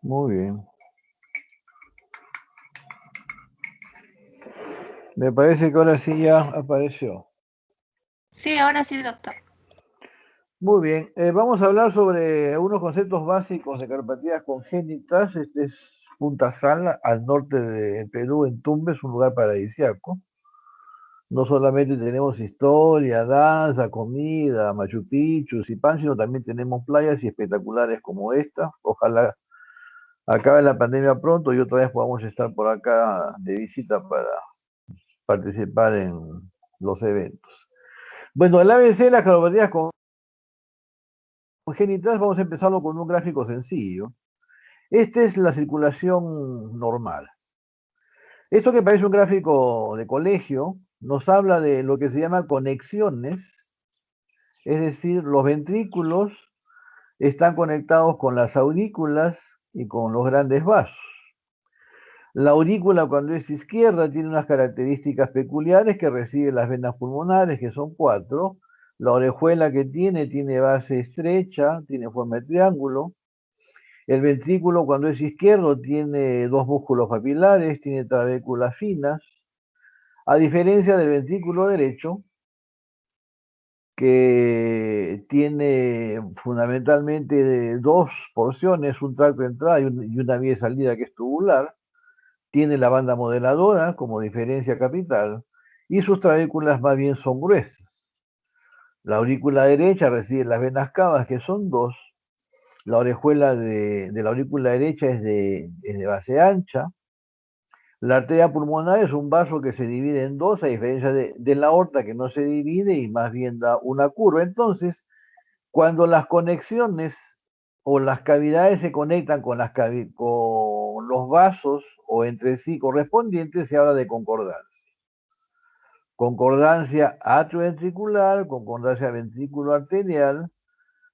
Muy bien. Me parece que ahora sí ya apareció. Sí, ahora sí, doctor. Muy bien. Vamos a hablar sobre unos conceptos básicos de carpatías congénitas. Este es Punta Sal, al norte de Perú, en Tumbes, un lugar paradisíaco. No solamente tenemos historia, danza, comida, Machu Picchu, Zipán, sino también tenemos playas y espectaculares como esta. Ojalá acabe la pandemia pronto y otra vez podamos estar por acá de visita para participar en los eventos. Bueno, el ABC de las carpatías congénitas, vamos a empezarlo con un gráfico sencillo. Esta es la circulación normal. Esto que parece un gráfico de colegio nos habla de lo que se llama conexiones, es decir, los ventrículos están conectados con las aurículas y con los grandes vasos. La aurícula, cuando es izquierda, tiene unas características peculiares que recibe las venas pulmonares, que son 4. La orejuela que tiene base estrecha, tiene forma de triángulo. El ventrículo, cuando es izquierdo, tiene 2 músculos papilares, tiene trabéculas finas. A diferencia del ventrículo derecho, que tiene fundamentalmente 2 porciones, un tracto de entrada y una vía de salida que es tubular. Tiene la banda modeladora como diferencia capital y sus trabéculas más bien son gruesas. La aurícula derecha recibe las venas cavas, que son 2. La orejuela de la aurícula derecha es de base ancha. La arteria pulmonar es un vaso que se divide en 2, a diferencia de la aorta, que no se divide y más bien da una curva. Entonces, cuando las conexiones o las cavidades se conectan con los vasos o entre sí correspondientes, se habla de concordancia. Concordancia atrioventricular, concordancia ventrículo-arterial,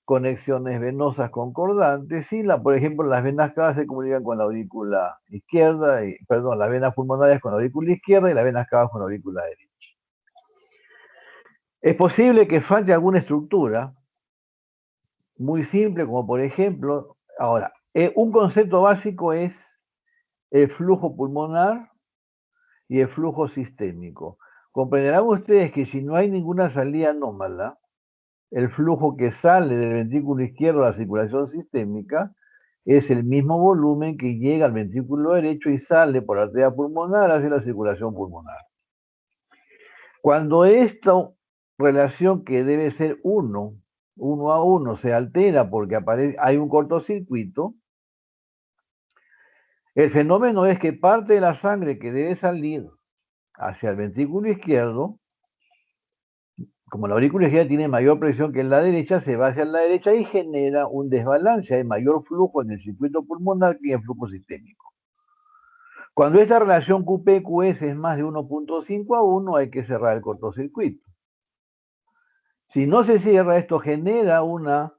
conexiones venosas concordantes y, por ejemplo, las venas cavas se comunican con la aurícula izquierda, perdón, las venas pulmonares con la aurícula izquierda y las venas cavas con la aurícula derecha. Es posible que falte alguna estructura muy simple, como por ejemplo, ahora, un concepto básico es el flujo pulmonar y el flujo sistémico. Comprenderán ustedes que si no hay ninguna salida anómala, el flujo que sale del ventrículo izquierdo a la circulación sistémica es el mismo volumen que llega al ventrículo derecho y sale por la arteria pulmonar hacia la circulación pulmonar. Cuando esta relación, que debe ser 1 a 1, se altera porque hay un cortocircuito, el fenómeno es que parte de la sangre que debe salir hacia el ventrículo izquierdo, como la aurícula izquierda tiene mayor presión que en la derecha, se va hacia la derecha y genera un desbalance. Hay mayor flujo en el circuito pulmonar que en el flujo sistémico. Cuando esta relación QP-QS es más de 1.5 a 1, hay que cerrar el cortocircuito. Si no se cierra, esto genera una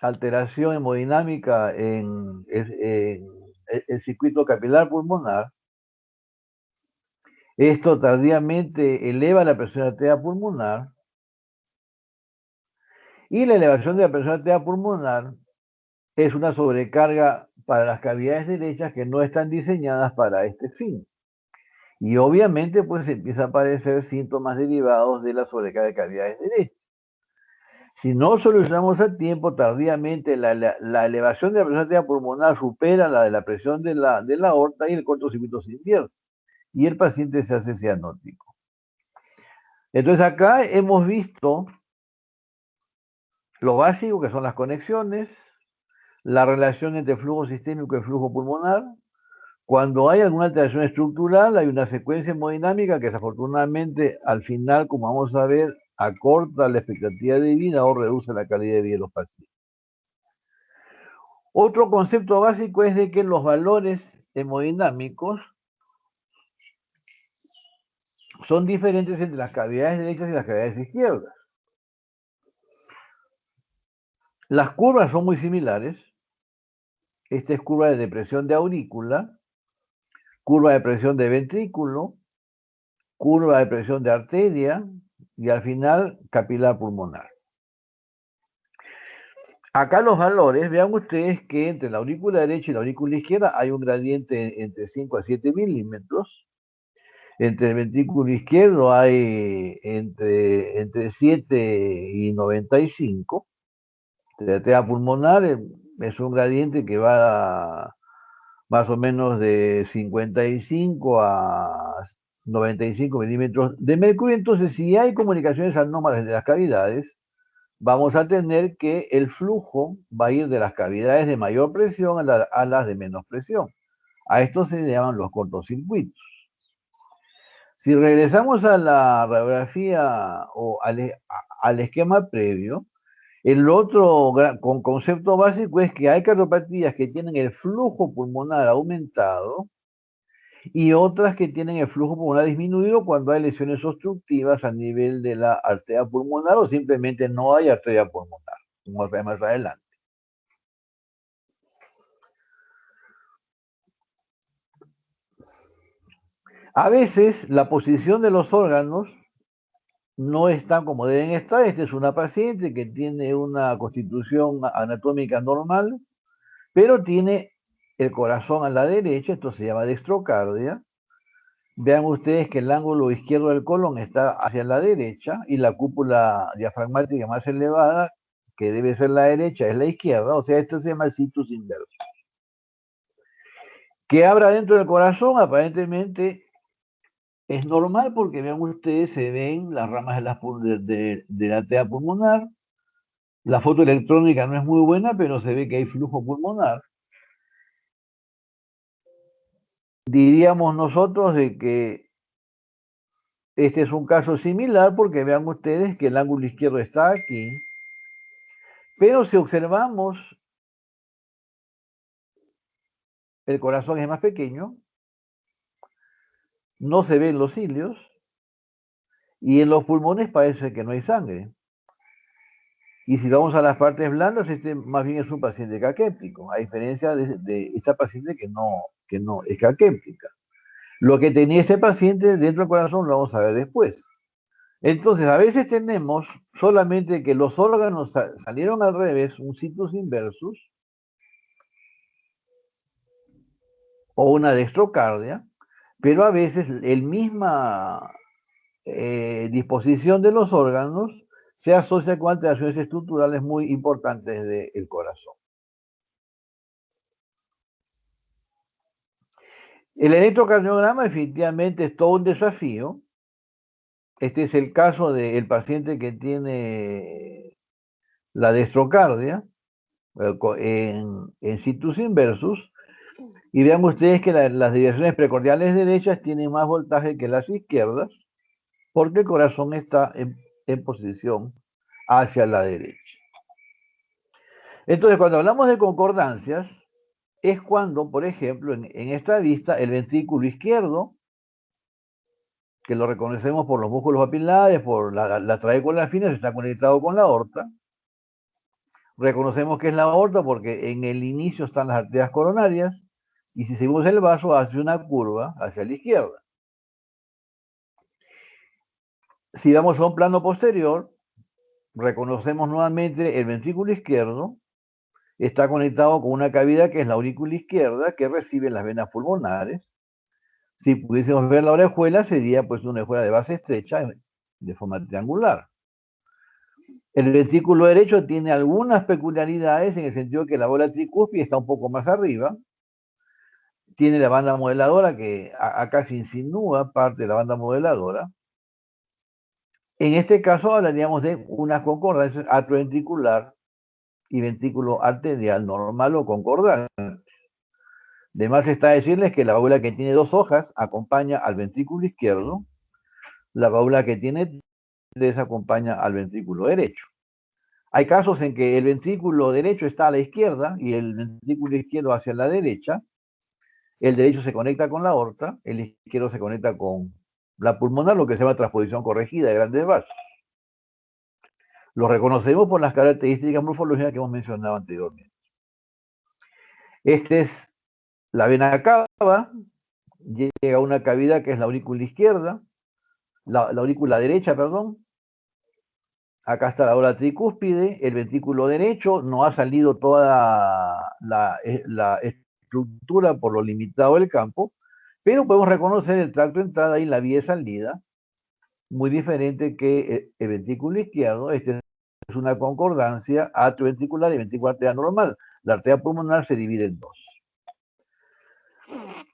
alteración hemodinámica en el circuito capilar pulmonar. Esto tardíamente eleva la presión arterial pulmonar y la elevación de la presión arterial pulmonar es una sobrecarga para las cavidades derechas que no están diseñadas para este fin. Y obviamente pues empieza a aparecer síntomas derivados de la sobrecarga de cavidades derechas. Si no solucionamos a tiempo, tardíamente la elevación de la presión arterial pulmonar supera la de la presión de la aorta y el cortocircuito se invierte. Y el paciente se hace cianótico. Entonces acá hemos visto lo básico, que son las conexiones, la relación entre flujo sistémico y flujo pulmonar. Cuando hay alguna alteración estructural, hay una secuencia hemodinámica que desafortunadamente al final, como vamos a ver, acorta la expectativa de vida o reduce la calidad de vida de los pacientes. Otro concepto básico es de que los valores hemodinámicos son diferentes entre las cavidades derechas y las cavidades izquierdas. Las curvas son muy similares. Esta es curva de presión de aurícula, curva de presión de ventrículo, curva de presión de arteria y al final capilar pulmonar. Acá los valores, vean ustedes que entre la aurícula derecha y la aurícula izquierda hay un gradiente entre 5 a 7 milímetros. Entre el ventrículo izquierdo hay entre 7 y 95. La arteria pulmonar es un gradiente que va más o menos de 55 a 95 milímetros de mercurio. Entonces, si hay comunicaciones anómalas de las cavidades, vamos a tener que el flujo va a ir de las cavidades de mayor presión a las de menos presión. A esto se llaman los cortocircuitos. Si regresamos a la radiografía o al esquema previo, el otro concepto básico es que hay cardiopatías que tienen el flujo pulmonar aumentado y otras que tienen el flujo pulmonar disminuido cuando hay lesiones obstructivas a nivel de la arteria pulmonar o simplemente no hay arteria pulmonar, como vemos más adelante. A veces la posición de los órganos no están como deben estar. Esta es una paciente que tiene una constitución anatómica normal, pero tiene el corazón a la derecha, esto se llama dextrocardia. Vean ustedes que el ángulo izquierdo del colon está hacia la derecha y la cúpula diafragmática más elevada, que debe ser la derecha, es la izquierda, o sea, esto se llama el situs inverso. ¿Qué habrá dentro del corazón? Aparentemente es normal porque vean ustedes, se ven las ramas de la arteria pulmonar. La foto electrónica no es muy buena, pero se ve que hay flujo pulmonar. Diríamos nosotros de que este es un caso similar porque vean ustedes que el ángulo izquierdo está aquí, pero si observamos, el corazón es más pequeño, no se ven los cilios y en los pulmones parece que no hay sangre. Y si vamos a las partes blandas, este más bien es un paciente caquéptico, a diferencia de esta paciente que no es caquéptica. Lo que tenía este paciente dentro del corazón lo vamos a ver después. Entonces, a veces tenemos solamente que los órganos salieron al revés, un situs inversus, o una dextrocardia, pero a veces el misma disposición de los órganos se asocia con alteraciones estructurales muy importantes del corazón. El electrocardiograma efectivamente es todo un desafío. Este es el caso del paciente que tiene la dextrocardia en situs inversus. Y vean ustedes que las desviaciones precordiales derechas tienen más voltaje que las izquierdas, porque el corazón está en posición hacia la derecha. Entonces, cuando hablamos de concordancias, es cuando, por ejemplo, en esta vista, el ventrículo izquierdo, que lo reconocemos por los músculos papilares, por la tráquea fina, está conectado con la aorta. Reconocemos que es la aorta porque en el inicio están las arterias coronarias, y si seguimos el vaso, hace una curva hacia la izquierda. Si vamos a un plano posterior, reconocemos nuevamente el ventrículo izquierdo, está conectado con una cavidad que es la aurícula izquierda, que recibe las venas pulmonares. Si pudiésemos ver la orejuela, sería pues una orejuela de base estrecha, de forma triangular. El ventrículo derecho tiene algunas peculiaridades en el sentido que la bola tricúspide está un poco más arriba. Tiene la banda modeladora que acá se insinúa parte de la banda modeladora. En este caso hablaríamos de una concordancia atrioventricular y ventrículo arterial normal o concordante. De más está decirles que la válvula que tiene dos hojas acompaña al ventrículo izquierdo, la válvula que tiene tres acompaña al ventrículo derecho. Hay casos en que el ventrículo derecho está a la izquierda y el ventrículo izquierdo hacia la derecha. El derecho se conecta con la aorta, el izquierdo se conecta con la pulmonar, lo que se llama transposición corregida de grandes vasos. Lo reconocemos por las características morfológicas que hemos mencionado anteriormente. Esta es la vena cava, llega a una cavidad que es la aurícula izquierda, la aurícula derecha, perdón. Acá está la aura tricúspide, el ventrículo derecho, no ha salido toda la estructura por lo limitado del campo, pero podemos reconocer el tracto de entrada y la vía de salida, muy diferente que el ventrículo izquierdo. Este es una concordancia atrioventricular y ventrículo arterial normal. La arteria pulmonar se divide en dos.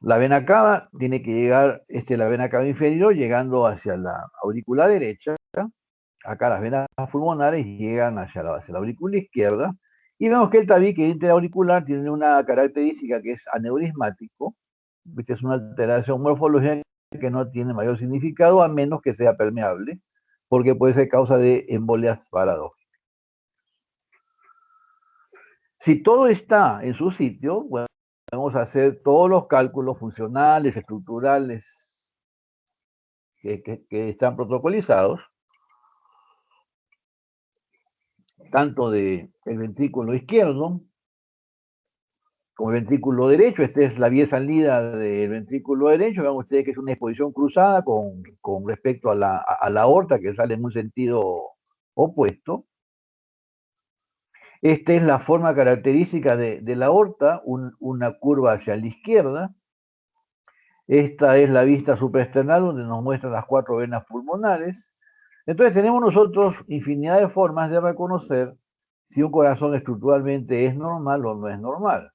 La vena cava tiene que llegar, la vena cava inferior, llegando hacia la aurícula derecha. Acá las venas pulmonares llegan hacia la aurícula izquierda. Y vemos que el tabique interauricular tiene una característica que es aneurismático. Esta es una alteración morfológica que no tiene mayor significado a menos que sea permeable, porque puede ser causa de embolias paradójicas. Si todo está en su sitio, bueno, vamos a hacer todos los cálculos funcionales, estructurales que están protocolizados, tanto del ventrículo izquierdo como el ventrículo derecho. Esta es la vía de salida del ventrículo derecho. Vean ustedes que es una exposición cruzada con respecto a la aorta, que sale en un sentido opuesto. Esta es la forma característica de la aorta, una curva hacia la izquierda. Esta es la vista supraesternal, donde nos muestran las 4 venas pulmonares. Entonces tenemos nosotros infinidad de formas de reconocer si un corazón estructuralmente es normal o no es normal.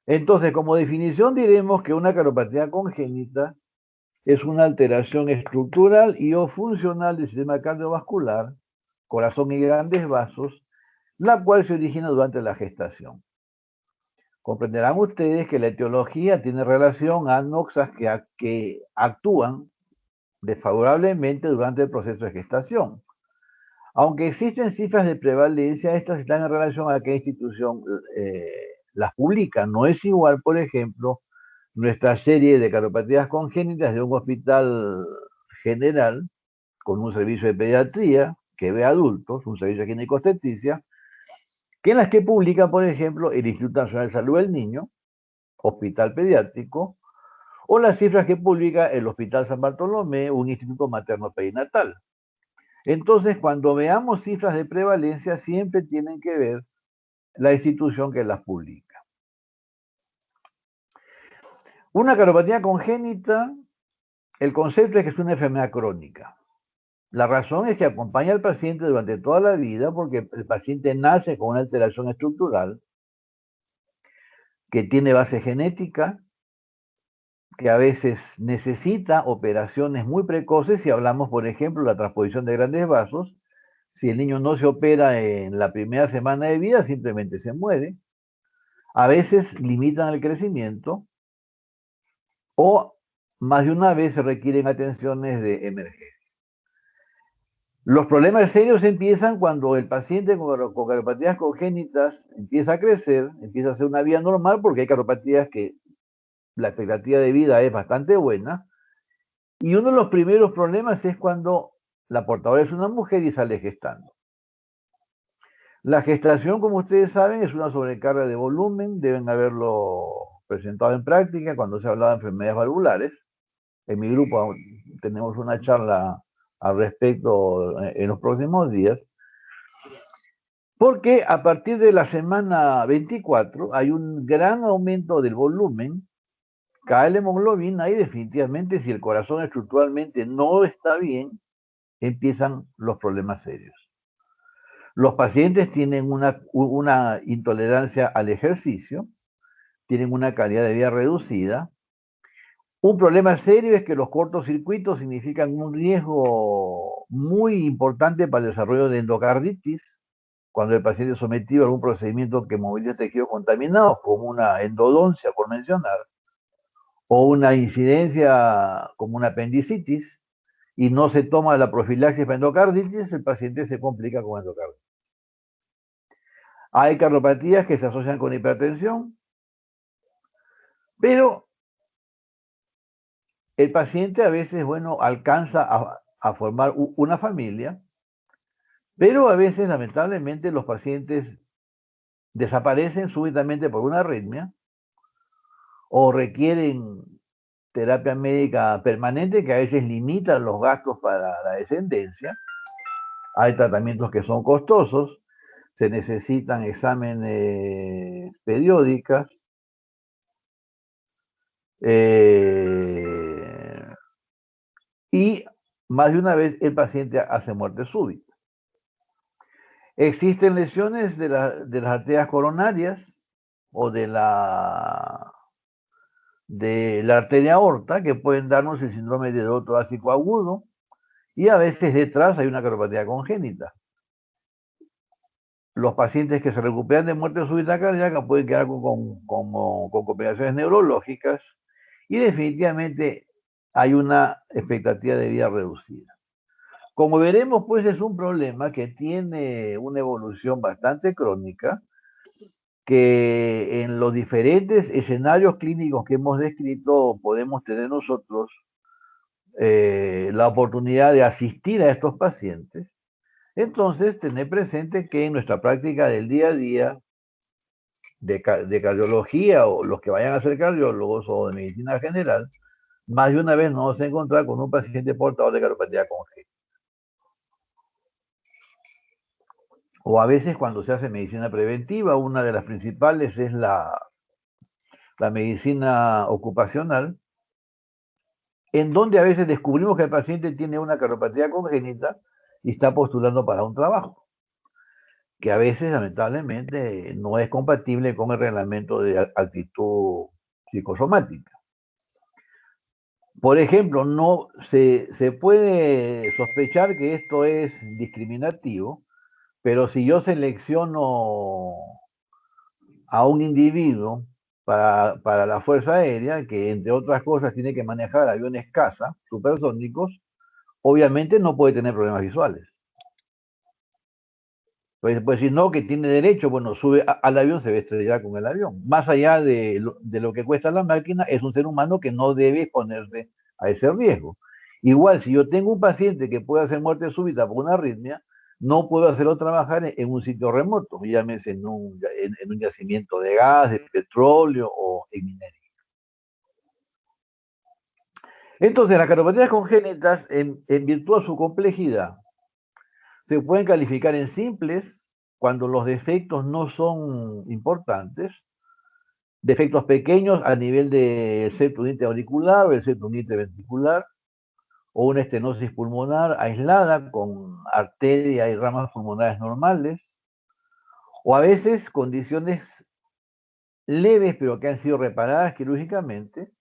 Entonces, como definición diremos que una cardiopatia congénita es una alteración estructural y o funcional del sistema cardiovascular, corazón y grandes vasos, la cual se origina durante la gestación. Comprenderán ustedes que la etiología tiene relación a noxas que actúan desfavorablemente durante el proceso de gestación. Aunque existen cifras de prevalencia, estas están en relación a qué institución las publica. No es igual, por ejemplo, nuestra serie de cardiopatías congénitas de un hospital general con un servicio de pediatría que ve adultos, un servicio de ginecobstetricia, que en las que publica, por ejemplo, el Instituto Nacional de Salud del Niño, hospital pediátrico, o las cifras que publica el Hospital San Bartolomé, un instituto materno perinatal. Entonces, cuando veamos cifras de prevalencia, siempre tienen que ver la institución que las publica. Una cardiopatia congénita, el concepto es que es una enfermedad crónica. La razón es que acompaña al paciente durante toda la vida, porque el paciente nace con una alteración estructural que tiene base genética, que a veces necesita operaciones muy precoces. Si hablamos, por ejemplo, de la transposición de grandes vasos, si el niño no se opera en la primera semana de vida, simplemente se muere. A veces limitan el crecimiento o más de una vez se requieren atenciones de emergencia. Los problemas serios empiezan cuando el paciente con cardiopatías congénitas empieza a crecer, empieza a hacer una vida normal, porque hay cardiopatías que la expectativa de vida es bastante buena. Y uno de los primeros problemas es cuando la portadora es una mujer y sale gestando. La gestación, como ustedes saben, es una sobrecarga de volumen. Deben haberlo presentado en práctica cuando se hablaba de enfermedades valvulares. En mi grupo tenemos una charla al respecto en los próximos días. Porque a partir de la semana 24 hay un gran aumento del volumen, cae la hemoglobina y definitivamente si el corazón estructuralmente no está bien, empiezan los problemas serios. Los pacientes tienen una intolerancia al ejercicio, tienen una calidad de vida reducida. Un problema serio es que los cortocircuitos significan un riesgo muy importante para el desarrollo de endocarditis, cuando el paciente es sometido a algún procedimiento que moviliza tejidos contaminados, como una endodoncia, por mencionar, o una incidencia como una apendicitis, y no se toma la profilaxis para endocarditis, el paciente se complica con endocarditis. Hay cardiopatías que se asocian con hipertensión, pero el paciente a veces, bueno, alcanza a formar una familia, pero a veces, lamentablemente, los pacientes desaparecen súbitamente por una arritmia o requieren terapia médica permanente que a veces limita los gastos para la descendencia. Hay tratamientos que son costosos, se necesitan exámenes periódicas, y más de una vez el paciente hace muerte súbita. Existen lesiones de las arterias coronarias o de la arteria aorta que pueden darnos el síndrome de dolor torácico agudo, y a veces detrás hay una cardiopatia congénita. Los pacientes que se recuperan de muerte súbita cardíaca pueden quedar con complicaciones neurológicas, y definitivamente hay una expectativa de vida reducida. Como veremos, pues es un problema que tiene una evolución bastante crónica, que en los diferentes escenarios clínicos que hemos descrito podemos tener nosotros la oportunidad de asistir a estos pacientes. Entonces, tener presente que en nuestra práctica del día a día de cardiología, o los que vayan a ser cardiólogos o de medicina general, más de una vez nos vamos a encontrar con un paciente portador de cardiopatía congénita. O a veces cuando se hace medicina preventiva, una de las principales es la medicina ocupacional, en donde a veces descubrimos que el paciente tiene una cardiopatía congénita y está postulando para un trabajo, que a veces lamentablemente no es compatible con el reglamento de actitud psicosomática. Por ejemplo, no se puede sospechar que esto es discriminativo, pero si yo selecciono a un individuo para la Fuerza Aérea, que entre otras cosas tiene que manejar aviones caza supersónicos, obviamente no puede tener problemas visuales. Pues si no, que tiene derecho, bueno, sube al avión, se va a estrellar con el avión. Más allá de lo que cuesta la máquina, es un ser humano que no debe exponerse a ese riesgo. Igual, si yo tengo un paciente que puede hacer muerte súbita por una arritmia, no puedo hacerlo trabajar en un sitio remoto, llámese en un yacimiento de gas, de petróleo o en minería. Entonces, las cardiopatías congénitas, en virtud de su complejidad, se pueden calificar en simples cuando los defectos no son importantes, defectos pequeños a nivel del septo unite auricular o el septo unite ventricular, o una estenosis pulmonar aislada con arteria y ramas pulmonares normales, o a veces condiciones leves pero que han sido reparadas quirúrgicamente,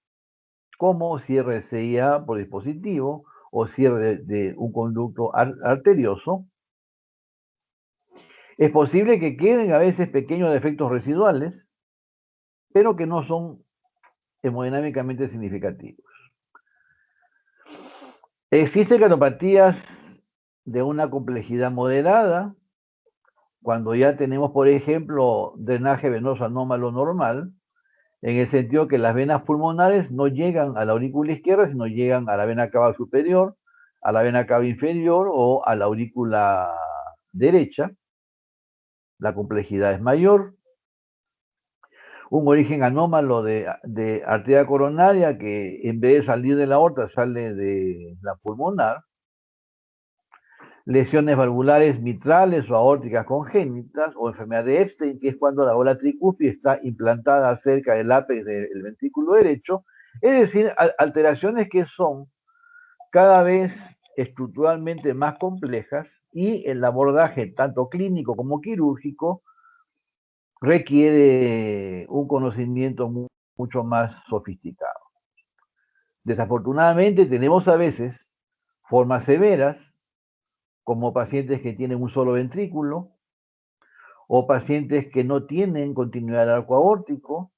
como cierre de CIA por dispositivo o cierre de un conducto arterioso. Es posible que queden a veces pequeños defectos residuales, pero que no son hemodinámicamente significativos. Existen cardiopatías de una complejidad moderada, cuando ya tenemos, por ejemplo, drenaje venoso anómalo normal, en el sentido que las venas pulmonares no llegan a la aurícula izquierda, sino llegan a la vena cava superior, a la vena cava inferior o a la aurícula derecha. La complejidad es mayor. Un origen anómalo de arteria coronaria que en vez de salir de la aorta sale de la pulmonar. Lesiones valvulares mitrales o aórticas congénitas, o enfermedad de Epstein, que es cuando la bola tricúspide está implantada cerca del ápex del ventrículo derecho. Es decir, alteraciones que son cada vez estructuralmente más complejas, y el abordaje tanto clínico como quirúrgico requiere un conocimiento mucho más sofisticado. Desafortunadamente tenemos a veces formas severas, como pacientes que tienen un solo ventrículo, o pacientes que no tienen continuidad del arco aórtico,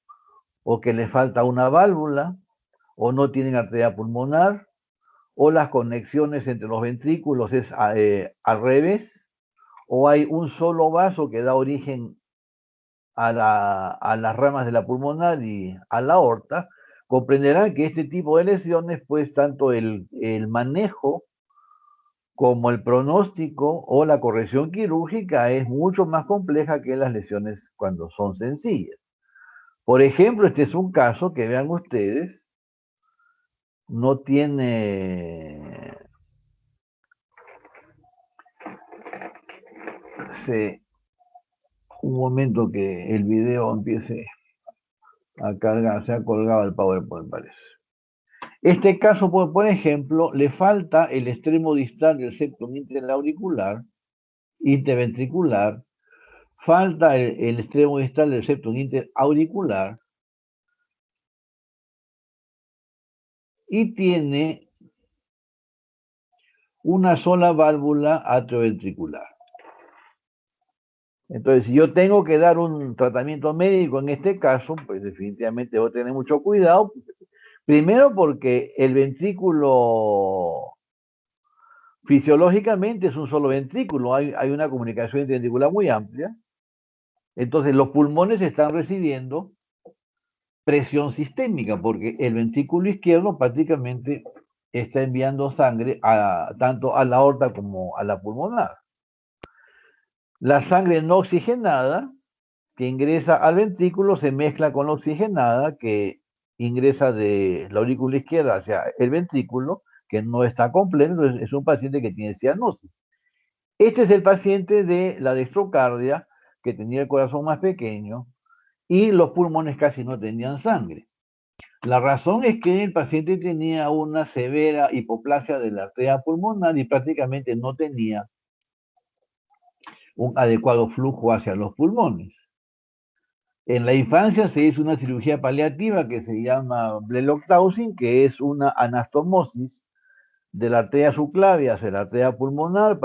o que les falta una válvula, o no tienen arteria pulmonar, o las conexiones entre los ventrículos es al revés, o hay un solo vaso que da origen a las ramas de la pulmonar y a la aorta. Comprenderán que este tipo de lesiones, pues tanto el manejo como el pronóstico o la corrección quirúrgica es mucho más compleja que las lesiones cuando son sencillas. Por ejemplo, este es un caso que vean ustedes no tiene un momento que el video empiece a cargar, se ha colgado el PowerPoint, parece. Este caso, por ejemplo, le falta el extremo distal del septum interventricular, falta el extremo distal del septum interauricular y tiene una sola válvula atrioventricular. Entonces, si yo tengo que dar un tratamiento médico en este caso, pues definitivamente debo tener mucho cuidado. Primero porque el ventrículo fisiológicamente es un solo ventrículo, hay una comunicación interventricular muy amplia. Entonces los pulmones están recibiendo presión sistémica porque el ventrículo izquierdo prácticamente está enviando sangre tanto a la aorta como a la pulmonar. La sangre no oxigenada que ingresa al ventrículo se mezcla con la oxigenada que ingresa de la aurícula izquierda hacia el ventrículo, que no está completo, entonces es un paciente que tiene cianosis. Este es el paciente de la dextrocardia, que tenía el corazón más pequeño y los pulmones casi no tenían sangre. La razón es que el paciente tenía una severa hipoplasia de la arteria pulmonar y prácticamente no tenía un adecuado flujo hacia los pulmones. En la infancia se hizo una cirugía paliativa que se llama Bleloctausin, que es una anastomosis de la arteria subclavia hacia la arteria pulmonar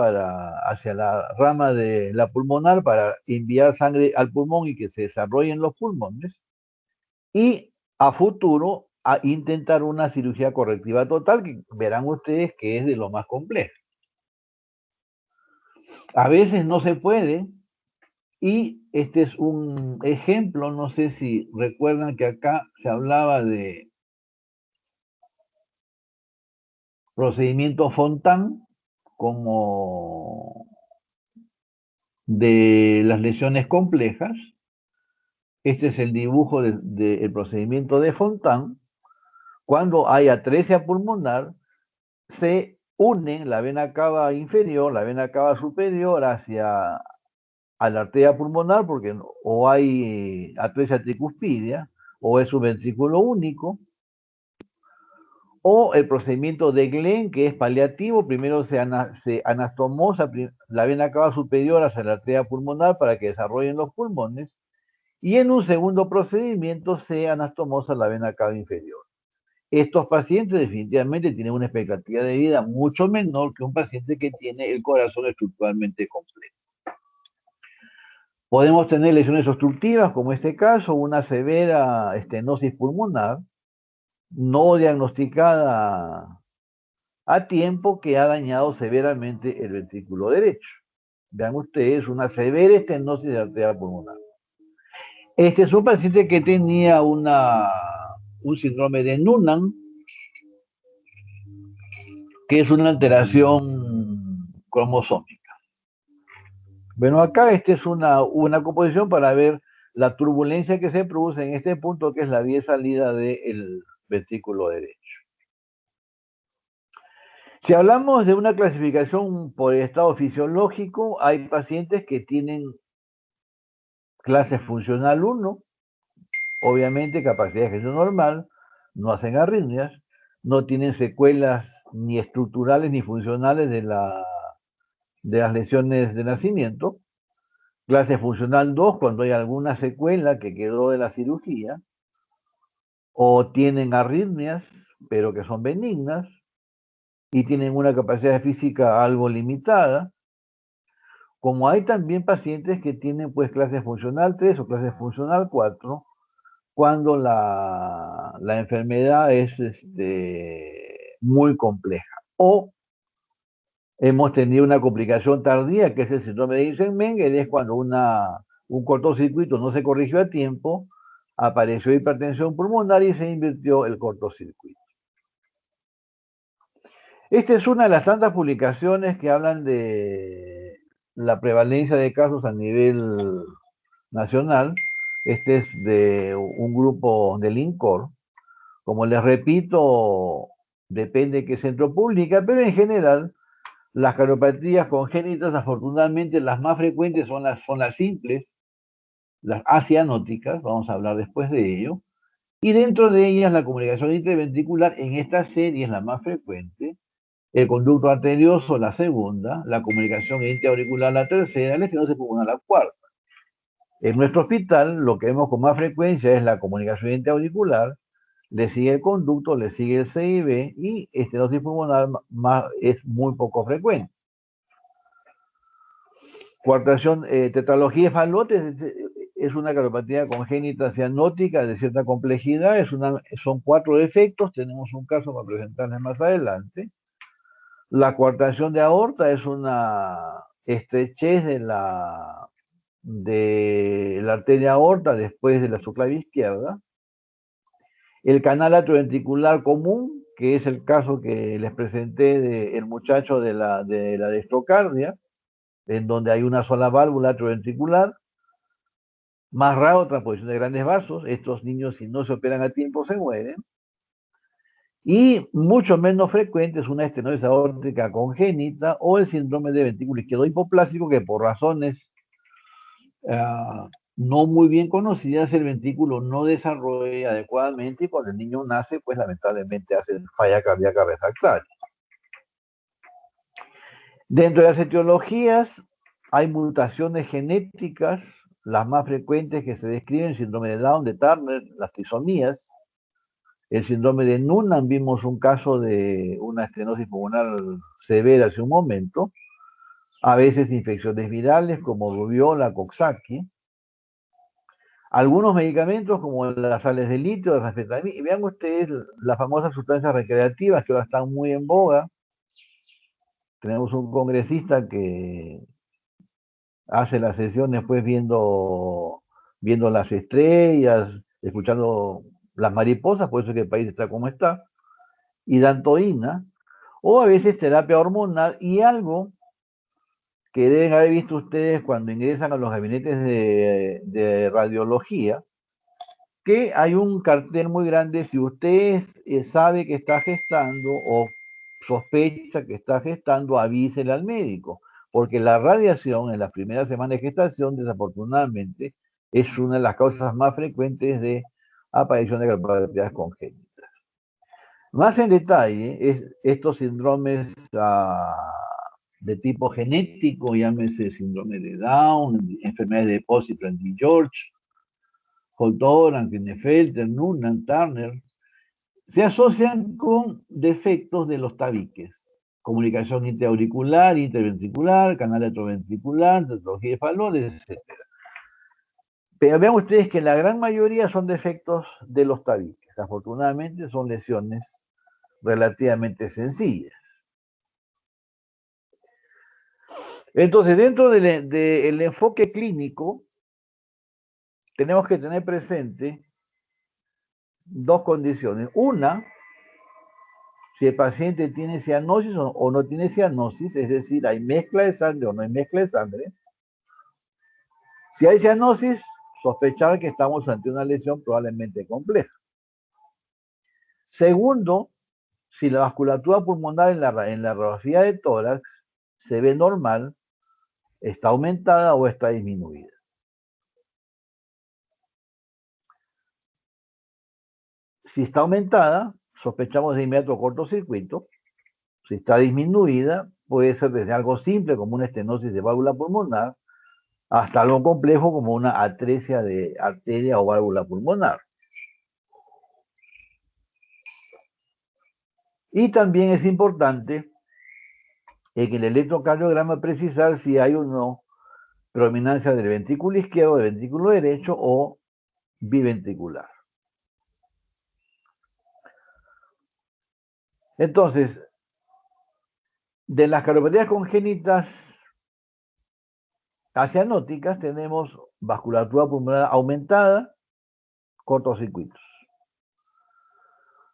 hacia la rama de la pulmonar para enviar sangre al pulmón y que se desarrollen los pulmones. Y a futuro a intentar una cirugía correctiva total, que verán ustedes que es de lo más complejo. A veces no se puede, y este es un ejemplo, no sé si recuerdan que acá se hablaba de procedimiento Fontan como de las lesiones complejas. Este es el dibujo del procedimiento de Fontan. Cuando hay atresia pulmonar, se unen la vena cava inferior, la vena cava superior hacia a la arteria pulmonar, porque o hay atresia tricuspidia, o es un ventrículo único, o el procedimiento de Glenn, que es paliativo, primero se anastomosa la vena cava superior hacia la arteria pulmonar para que desarrollen los pulmones, y en un segundo procedimiento se anastomosa la vena cava inferior. Estos pacientes definitivamente tienen una expectativa de vida mucho menor que un paciente que tiene el corazón estructuralmente completo. Podemos tener lesiones obstructivas, como este caso, una severa estenosis pulmonar, no diagnosticada a tiempo, que ha dañado severamente el ventrículo derecho. Vean ustedes, una severa estenosis de la arteria pulmonar. Este es un paciente que tenía un síndrome de Noonan, que es una alteración cromosómica. Bueno, acá esta es una composición para ver la turbulencia que se produce en este punto, que es la vía de salida del ventrículo derecho. Si hablamos de una clasificación por estado fisiológico, hay pacientes que tienen clase funcional 1, obviamente capacidad de ejercicio normal, no hacen arritmias, no tienen secuelas ni estructurales ni funcionales de las lesiones de nacimiento. Clase funcional 2, cuando hay alguna secuela que quedó de la cirugía, o tienen arritmias, pero que son benignas, y tienen una capacidad física algo limitada. Como hay también pacientes que tienen pues clase funcional 3 o clase funcional 4, cuando la enfermedad es muy compleja. O hemos tenido una complicación tardía, que es el síndrome de Eisenmenger, es cuando un cortocircuito no se corrigió a tiempo, apareció hipertensión pulmonar y se invirtió el cortocircuito. Esta es una de las tantas publicaciones que hablan de la prevalencia de casos a nivel nacional. Este es de un grupo del INCOR. Como les repito, depende de qué centro publica, pero en general las cardiopatías congénitas, afortunadamente, las más frecuentes son las simples, las acianóticas, vamos a hablar después de ello, y dentro de ellas la comunicación interventricular en esta serie es la más frecuente, el conducto arterioso la segunda, la comunicación intraauricular la tercera, el estenosis pulmonar la cuarta. En nuestro hospital lo que vemos con más frecuencia es la comunicación intraauricular, le sigue el conducto, le sigue el CIB y estenosis pulmonar es muy poco frecuente. Coartación, tetralogía de Fallot es una cardiopatía congénita cianótica de cierta complejidad, son 4 defectos, tenemos un caso para presentarles más adelante. La coartación de aorta es una estrechez de la arteria aorta después de la subclavia izquierda. El canal atrioventricular común, que es el caso que les presenté del muchacho de la dextrocardia, en donde hay una sola válvula atrioventricular. Más raro, transposición de grandes vasos. Estos niños, si no se operan a tiempo, se mueren. Y mucho menos frecuente es una estenosis aórtica congénita o el síndrome de ventrículo izquierdo hipoplásico, que por razones no muy bien conocidas, el ventrículo no desarrolla adecuadamente y cuando el niño nace, pues lamentablemente hace falla cardíaca refractaria. Dentro de las etiologías hay mutaciones genéticas, las más frecuentes que se describen: síndrome de Down, de Turner, las trisomías. El síndrome de Noonan, vimos un caso de una estenosis pulmonar severa hace un momento. A veces infecciones virales como rubiola, Coxsackie. Algunos medicamentos como las sales de litio, de ranfetamina. Y vean ustedes las famosas sustancias recreativas que ahora están muy en boga. Tenemos un congresista que hace las sesiones pues viendo las estrellas, escuchando las mariposas, por eso es que el país está como está, y dantoína, o a veces terapia hormonal, y algo que deben haber visto ustedes cuando ingresan a los gabinetes de radiología, que hay un cartel muy grande: si usted sabe que está gestando o sospecha que está gestando, avísele al médico, porque la radiación en las primeras semanas de gestación, desafortunadamente, es una de las causas más frecuentes de aparición de cardiopatía congénitas. Más en detalle, estos síndromes de tipo genético, llámese síndrome de Down, enfermedades de Depósito en George, Holt-Oram, Klinefelter, Noonan, Turner, se asocian con defectos de los tabiques: comunicación intraauricular, interventricular, canal atrioventricular, tetralogía de Fallot, etc. Pero vean ustedes que la gran mayoría son defectos de los tabiques. Afortunadamente son lesiones relativamente sencillas. Entonces, dentro del enfoque clínico, tenemos que tener presente dos condiciones. Una, si el paciente tiene cianosis o no tiene cianosis, es decir, hay mezcla de sangre o no hay mezcla de sangre. Si hay cianosis, sospechar que estamos ante una lesión probablemente compleja. Segundo, si la vasculatura pulmonar en la radiografía de tórax se ve normal, está aumentada o está disminuida. Si está aumentada, sospechamos de inmediato cortocircuito. Si está disminuida, puede ser desde algo simple como una estenosis de válvula pulmonar hasta algo complejo como una atresia de arteria o válvula pulmonar. Y también es importante en el electrocardiograma precisar si hay o no predominancia del ventrículo izquierdo, del ventrículo derecho o biventricular. Entonces, de las cardiopatías congénitas acianóticas tenemos vasculatura pulmonar aumentada, cortocircuitos.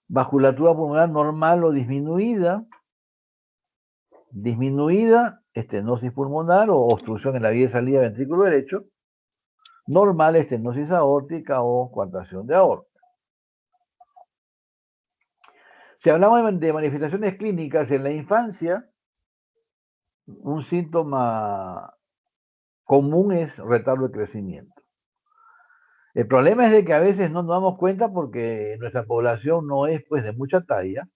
Vasculatura pulmonar normal o disminuida, estenosis pulmonar o obstrucción en la vía de salida del ventrículo derecho. Normal, estenosis aórtica o coartación de aorta. Si hablamos de manifestaciones clínicas en la infancia, un síntoma común es retardo de crecimiento. El problema es de que a veces no nos damos cuenta porque nuestra población no es pues de mucha talla,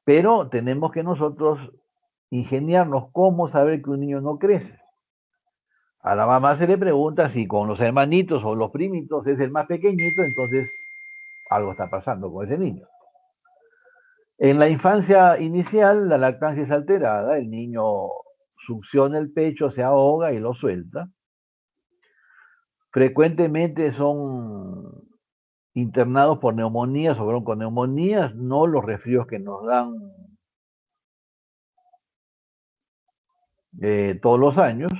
pero tenemos que nosotros ingeniarnos cómo saber que un niño no crece. A la mamá se le pregunta si con los hermanitos o los primitos es el más pequeñito, entonces algo está pasando con ese niño. En la infancia inicial, la lactancia es alterada, el niño succiona el pecho, se ahoga y lo suelta. Frecuentemente son internados por neumonías o bronconeumonías, no los resfríos que nos dan todos los años.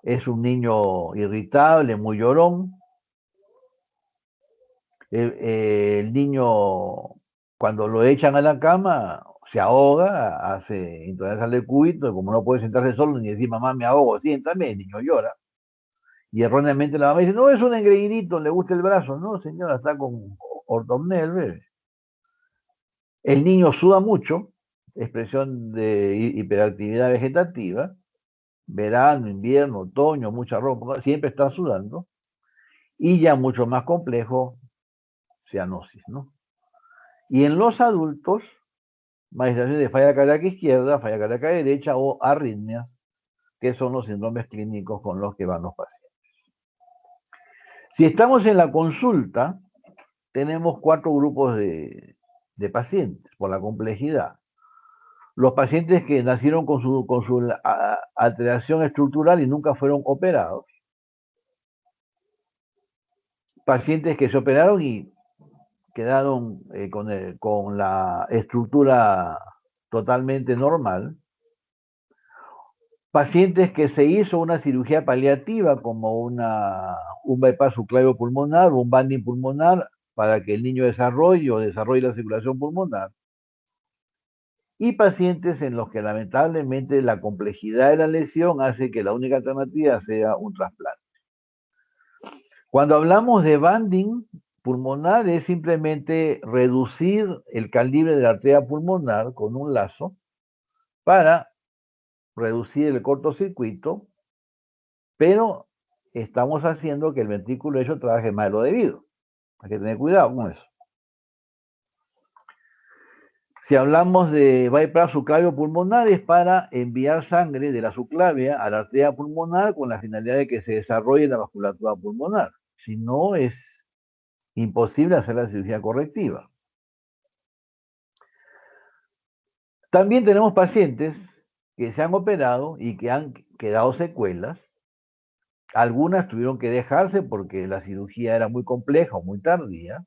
Es un niño irritable, muy llorón. El niño, cuando lo echan a la cama, se ahoga, hace intolerancia al decúbito, y como no puede sentarse solo ni decir, mamá, me ahogo, siéntame, el niño llora. Y erróneamente la mamá dice, no, es un engreidito, le gusta el brazo. No, señora, está con ortopnea el bebé. El niño suda mucho, expresión de hiperactividad vegetativa, verano, invierno, otoño, mucha ropa, siempre está sudando. Y ya mucho más complejo, cianosis, ¿no? Y en los adultos, manifestaciones de falla cardíaca izquierda, falla cardíaca derecha o arritmias, que son los síndromes clínicos con los que van los pacientes. Si estamos en la consulta, tenemos 4 grupos de pacientes por la complejidad. Los pacientes que nacieron con su alteración estructural y nunca fueron operados. Pacientes que se operaron y quedaron con la estructura totalmente normal. Pacientes que se hizo una cirugía paliativa como un bypass subclavio pulmonar o un banding pulmonar para que el niño desarrolle la circulación pulmonar. Y pacientes en los que lamentablemente la complejidad de la lesión hace que la única alternativa sea un trasplante. Cuando hablamos de banding pulmonar es simplemente reducir el calibre de la arteria pulmonar con un lazo para reducir el cortocircuito, pero estamos haciendo que el ventrículo derecho trabaje más de lo debido. Hay que tener cuidado con eso. Si hablamos de bypass subclavio pulmonar es para enviar sangre de la subclavia a la arteria pulmonar con la finalidad de que se desarrolle la vasculatura pulmonar. Si no, es imposible hacer la cirugía correctiva. También tenemos pacientes que se han operado y que han quedado secuelas. Algunas tuvieron que dejarse porque la cirugía era muy compleja o muy tardía.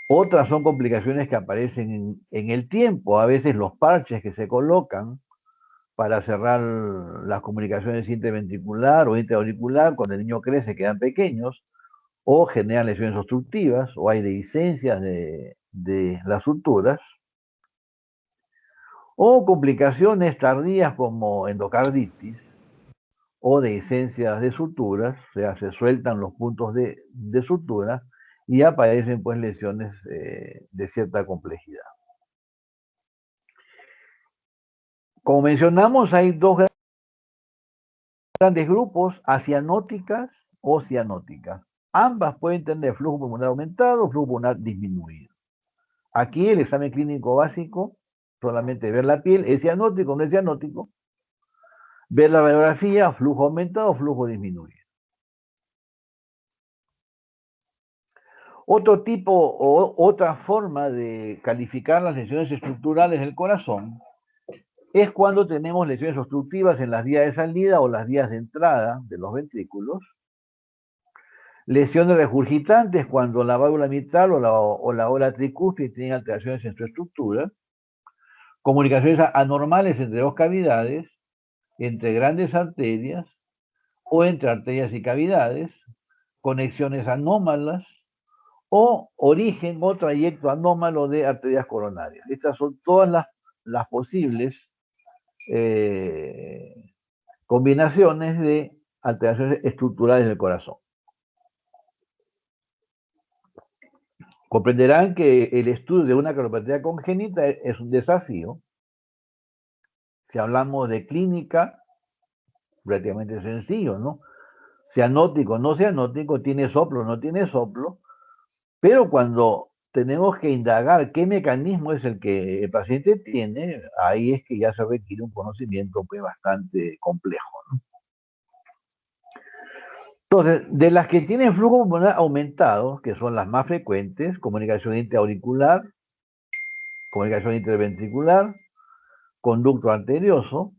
Otras son complicaciones que aparecen en el tiempo, a veces los parches que se colocan para cerrar las comunicaciones interventricular o intraauricular, cuando el niño crece quedan pequeños, o generan lesiones obstructivas, o hay dehiscencias de las suturas, o complicaciones tardías como endocarditis, o dehiscencias de suturas, o sea, se sueltan los puntos de sutura, y aparecen pues lesiones de cierta complejidad. Como mencionamos, hay 2 grandes grupos, acianóticas o cianóticas. Ambas pueden tener flujo pulmonar aumentado o flujo pulmonar disminuido. Aquí el examen clínico básico, solamente ver la piel, es cianótico o no es cianótico, ver la radiografía, flujo aumentado o flujo disminuido. Otro tipo o otra forma de calificar las lesiones estructurales del corazón es cuando tenemos lesiones obstructivas en las vías de salida o las vías de entrada de los ventrículos. Lesiones regurgitantes cuando la válvula mitral o la ola tricúspide tienen alteraciones en su estructura. Comunicaciones anormales entre 2 cavidades, entre grandes arterias o entre arterias y cavidades. Conexiones anómalas o origen o trayecto anómalo de arterias coronarias. Estas son todas las posibles combinaciones de alteraciones estructurales del corazón. Comprenderán que el estudio de una cardiopatía congénita es un desafío. Si hablamos de clínica, relativamente sencillo, ¿no? Cianótico, no cianótico, tiene soplo, no tiene soplo, pero cuando tenemos que indagar qué mecanismo es el que el paciente tiene, ahí es que ya se requiere un conocimiento pues, bastante complejo, ¿no? Entonces, de las que tienen flujo pulmonar aumentado, que son las más frecuentes, comunicación intraauricular, comunicación interventricular, conducto arterioso,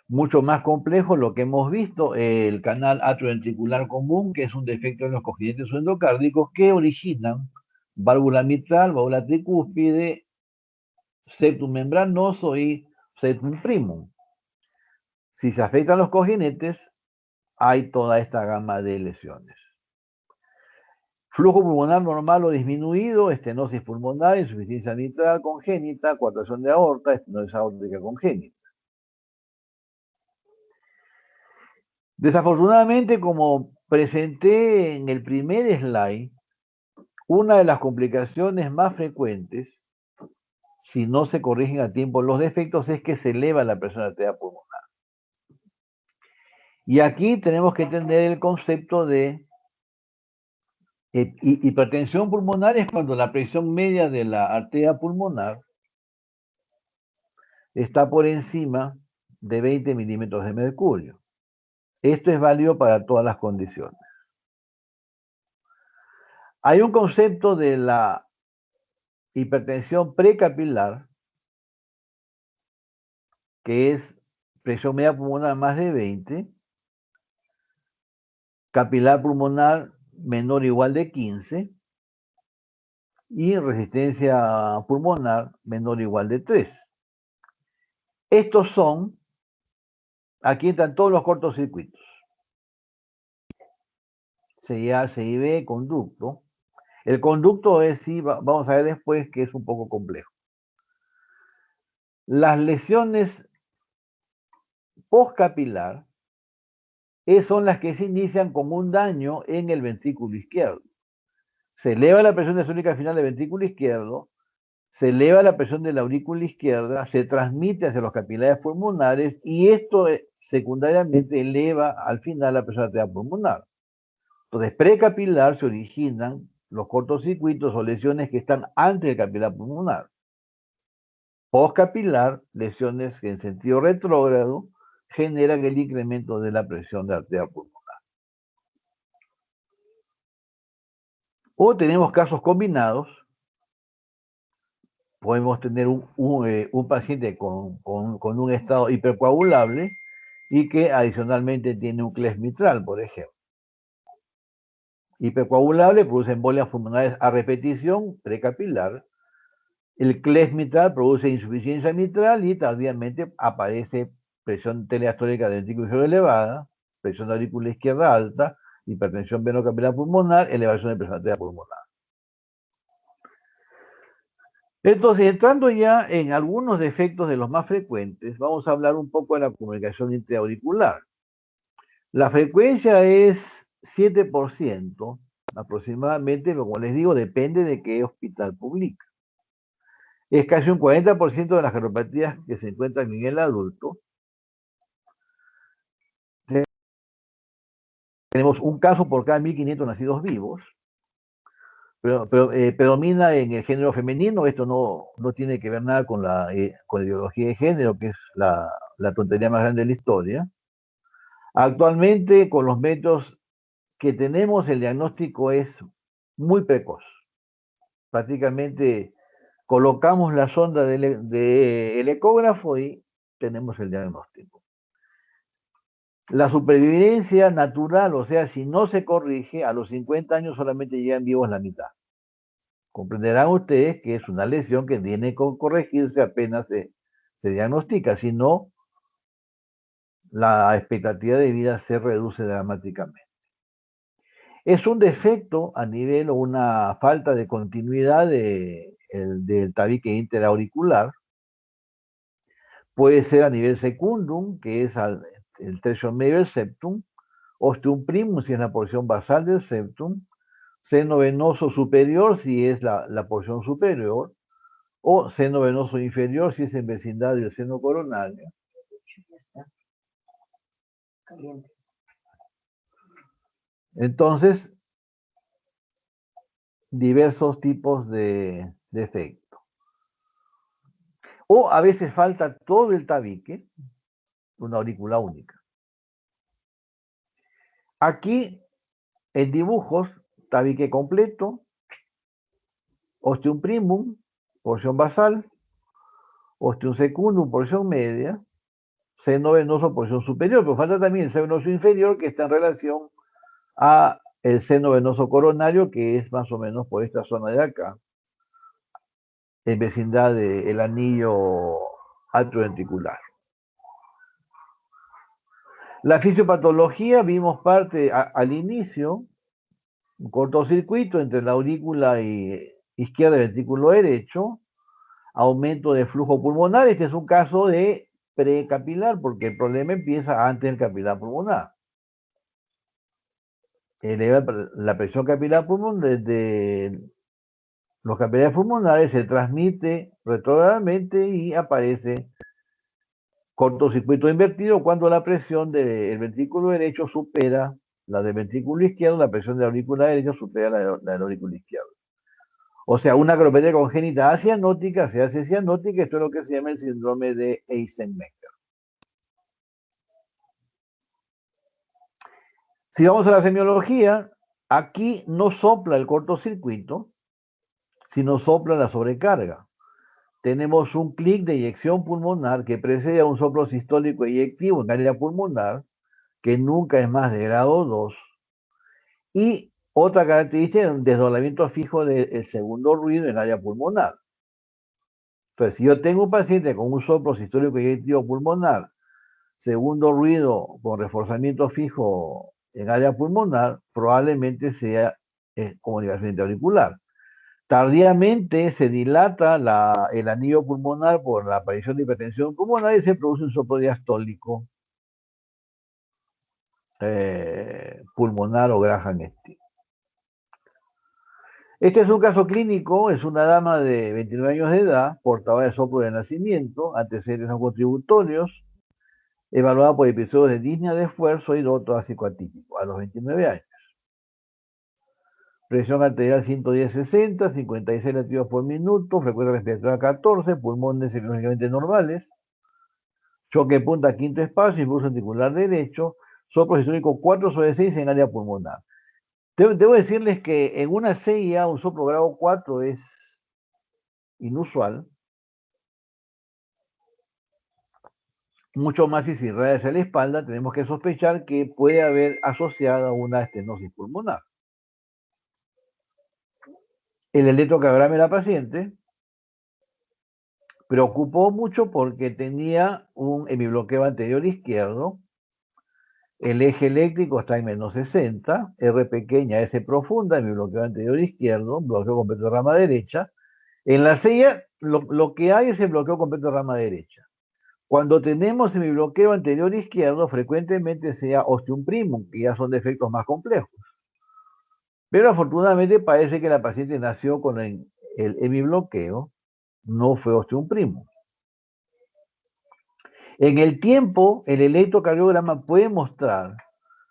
mucho más complejo lo que hemos visto, el canal atrioventricular común, que es un defecto en los congénitos endocárdicos que originan válvula mitral, válvula tricúspide, septum membranoso y septum primum. Si se afectan los cojinetes, hay toda esta gama de lesiones. Flujo pulmonar normal o disminuido, estenosis pulmonar, insuficiencia mitral congénita, coartación de aorta, estenosis aórtica congénita. Desafortunadamente, como presenté en el primer slide, una de las complicaciones más frecuentes, si no se corrigen a tiempo los defectos, es que se eleva la presión arterial pulmonar. Y aquí tenemos que entender el concepto de hipertensión pulmonar. Es cuando la presión media de la arteria pulmonar está por encima de 20 milímetros de mercurio. Esto es válido para todas las condiciones. Hay un concepto de la hipertensión precapilar, que es presión media pulmonar más de 20, capilar pulmonar menor o igual de 15 y resistencia pulmonar menor o igual de 3. Estos son, aquí están todos los cortocircuitos. CIA, CIB, conducto. El conducto es, sí, vamos a ver después, que es un poco complejo. Las lesiones postcapilar son las que se inician con un daño en el ventrículo izquierdo. Se eleva la presión diastólica final del ventrículo izquierdo, se eleva la presión de la aurícula izquierda, se transmite hacia los capilares pulmonares y esto secundariamente eleva al final la presión arterial pulmonar. Entonces, precapilar se originan los cortocircuitos o lesiones que están antes del capilar pulmonar. Postcapilar, lesiones que en sentido retrógrado generan el incremento de la presión de arteria pulmonar. O tenemos casos combinados. Podemos tener un paciente con un estado hipercoagulable y que adicionalmente tiene un CLES mitral, por ejemplo. Hipercoagulable produce embolias pulmonares a repetición precapilar. El CLES mitral produce insuficiencia mitral y tardíamente aparece presión telediastólica del ventrículo izquierdo elevada, presión de aurícula izquierda alta, hipertensión venocapilar pulmonar, elevación de presión arterial pulmonar. Entonces, entrando ya en algunos defectos de los más frecuentes, vamos a hablar un poco de la comunicación intraauricular. La frecuencia es 7% aproximadamente, pero como les digo, depende de qué hospital publica. Es casi un 40% de las cardiopatías que se encuentran en el adulto. Tenemos un caso por cada 1.500 nacidos vivos, pero predomina en el género femenino. Esto no tiene que ver nada con la ideología de género, que es la tontería más grande de la historia. Actualmente, con los métodos que tenemos, el diagnóstico es muy precoz. Prácticamente colocamos la sonda del ecógrafo y tenemos el diagnóstico. La supervivencia natural, o sea, si no se corrige, a los 50 años solamente llegan vivos la mitad. Comprenderán ustedes que es una lesión que tiene que corregirse apenas se diagnostica, si no, la expectativa de vida se reduce dramáticamente. Es un defecto a nivel o una falta de continuidad del tabique interauricular. Puede ser a nivel secundum, que es el tercio medio del septum, ostium primum, si es la porción basal del septum, seno venoso superior si es la porción superior, o seno venoso inferior si es en vecindad del seno coronario. Ya está. Caliente. Entonces, diversos tipos de efecto. O a veces falta todo el tabique, una aurícula única. Aquí, en dibujos, tabique completo, ostium primum, porción basal, ostium secundum, porción media, seno venoso, porción superior, pero falta también el seno venoso inferior que está en relación a el seno venoso coronario, que es más o menos por esta zona de acá, en vecindad del anillo atrioventricular. La fisiopatología vimos parte al inicio, un cortocircuito entre la aurícula izquierda y el ventrículo derecho, aumento de flujo pulmonar. Este es un caso de precapilar, porque el problema empieza antes del capilar pulmonar. Eleva la presión capilar pulmonar desde los capilares pulmonares, se transmite retrógradamente y aparece cortocircuito invertido cuando la presión del ventrículo derecho supera la del ventrículo izquierdo, la presión de la aurícula derecha supera la de la aurícula izquierda. O sea, una acropatia congénita acianótica se hace cianótica, esto es lo que se llama el síndrome de Eisenmenger. Si vamos a la semiología, aquí no sopla el cortocircuito, sino sopla la sobrecarga. Tenemos un clic de eyección pulmonar que precede a un soplo sistólico eyectivo en área pulmonar, que nunca es más de grado 2. Y otra característica es un desdoblamiento fijo del segundo ruido en área pulmonar. Entonces, si yo tengo un paciente con un soplo sistólico eyectivo pulmonar, segundo ruido con reforzamiento fijo en área pulmonar, probablemente sea comunicación interauricular. Tardíamente se dilata el anillo pulmonar por la aparición de hipertensión pulmonar y se produce un soplo diastólico pulmonar o Graham-Steel. Este es un caso clínico, es una dama de 29 años de edad, portadora de soplo de nacimiento, antecedentes no contributorios, evaluada por episodios de disnea de esfuerzo y dolor torácico atípico, a los 29 años. Presión arterial 110/60, 56 latidos por minuto, frecuencia respiratoria 14, pulmones ecológicamente normales, choque punta quinto espacio, impulso ventricular derecho, soplo sistólico 4/6 en área pulmonar. Debo decirles que en una CIA un soplo grado 4 es inusual, mucho más si se irradia hacia la espalda, tenemos que sospechar que puede haber asociada una estenosis pulmonar. El electrocardiograma de la paciente preocupó mucho porque tenía un hemibloqueo anterior izquierdo, el eje eléctrico está en -60, R pequeña, S profunda, hemibloqueo anterior izquierdo, bloqueo completo de rama derecha. En la CIA lo que hay es el bloqueo completo de rama derecha. Cuando tenemos hemibloqueo anterior izquierdo, frecuentemente sea ostium primum, que ya son defectos más complejos. Pero afortunadamente parece que la paciente nació con el hemibloqueo, no fue ostium primum. En el tiempo, el electrocardiograma puede mostrar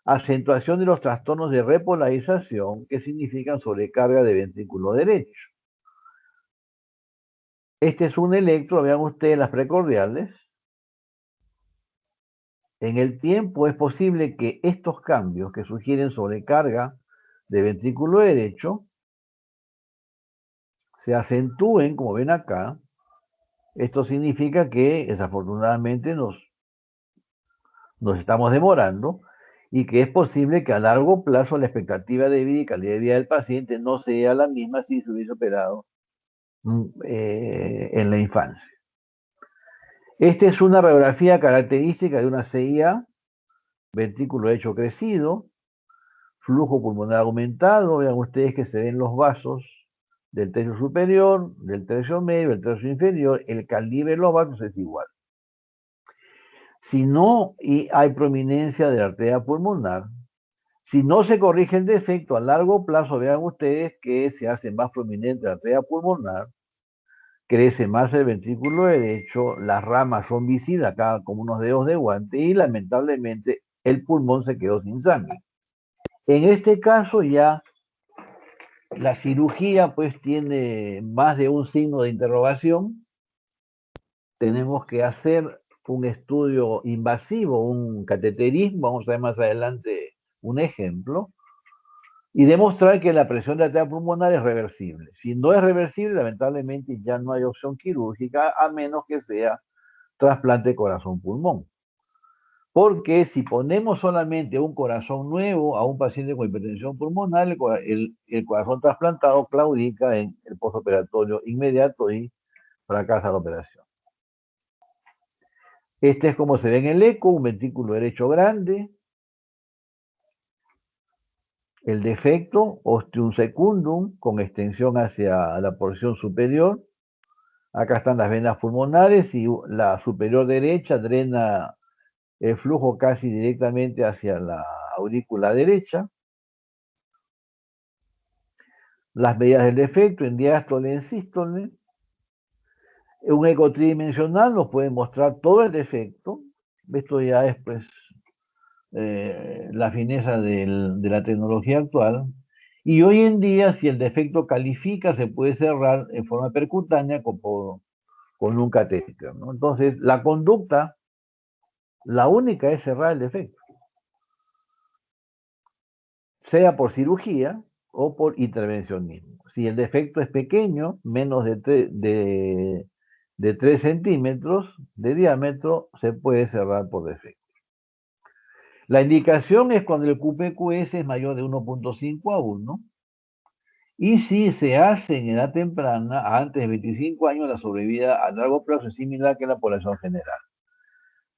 acentuación de los trastornos de repolarización que significan sobrecarga de ventrículo derecho. Este es un electro, vean ustedes las precordiales. En el tiempo es posible que estos cambios que sugieren sobrecarga de ventrículo derecho se acentúen, como ven acá. Esto significa que desafortunadamente nos estamos demorando y que es posible que a largo plazo la expectativa de vida y calidad de vida del paciente no sea la misma si se hubiese operado en la infancia. Esta es una radiografía característica de una CIA, ventrículo derecho crecido, flujo pulmonar aumentado. Vean ustedes que se ven los vasos del tercio superior, del tercio medio, del tercio inferior, el calibre de los vasos es igual. Si no hay prominencia de la arteria pulmonar, Si no se corrige el defecto a largo plazo, vean ustedes que se hace más prominente la arteria pulmonar, crece más el ventrículo derecho, las ramas son visibles acá como unos dedos de guante y lamentablemente el pulmón se quedó sin sangre. En este caso ya la cirugía pues tiene más de un signo de interrogación. Tenemos que hacer un estudio invasivo, un cateterismo, vamos a ver más adelante un ejemplo, y demostrar que la presión de la arteria pulmonar es reversible. Si no es reversible, lamentablemente ya no hay opción quirúrgica, a menos que sea trasplante corazón-pulmón. Porque si ponemos solamente un corazón nuevo a un paciente con hipertensión pulmonar, el corazón trasplantado claudica en el postoperatorio inmediato y fracasa la operación. Este es como se ve en el eco, un ventrículo derecho grande. El defecto, ostium secundum, con extensión hacia la porción superior. Acá están las venas pulmonares y la superior derecha drena el flujo casi directamente hacia la aurícula derecha. Las medidas del defecto en diástole y en sístole. Un eco tridimensional nos puede mostrar todo el defecto. Esto ya es pues la fineza de la tecnología actual. Y hoy en día, si el defecto califica, se puede cerrar en forma percutánea con un catéter, ¿no? Entonces, la conducta, la única es cerrar el defecto, sea por cirugía o por intervencionismo. Si el defecto es pequeño, menos de 3 centímetros de diámetro, se puede cerrar por defecto. La indicación es cuando el QPQS es mayor de 1.5 a 1. Y si se hace en edad temprana, antes de 25 años, la sobrevida a largo plazo es similar que la población general.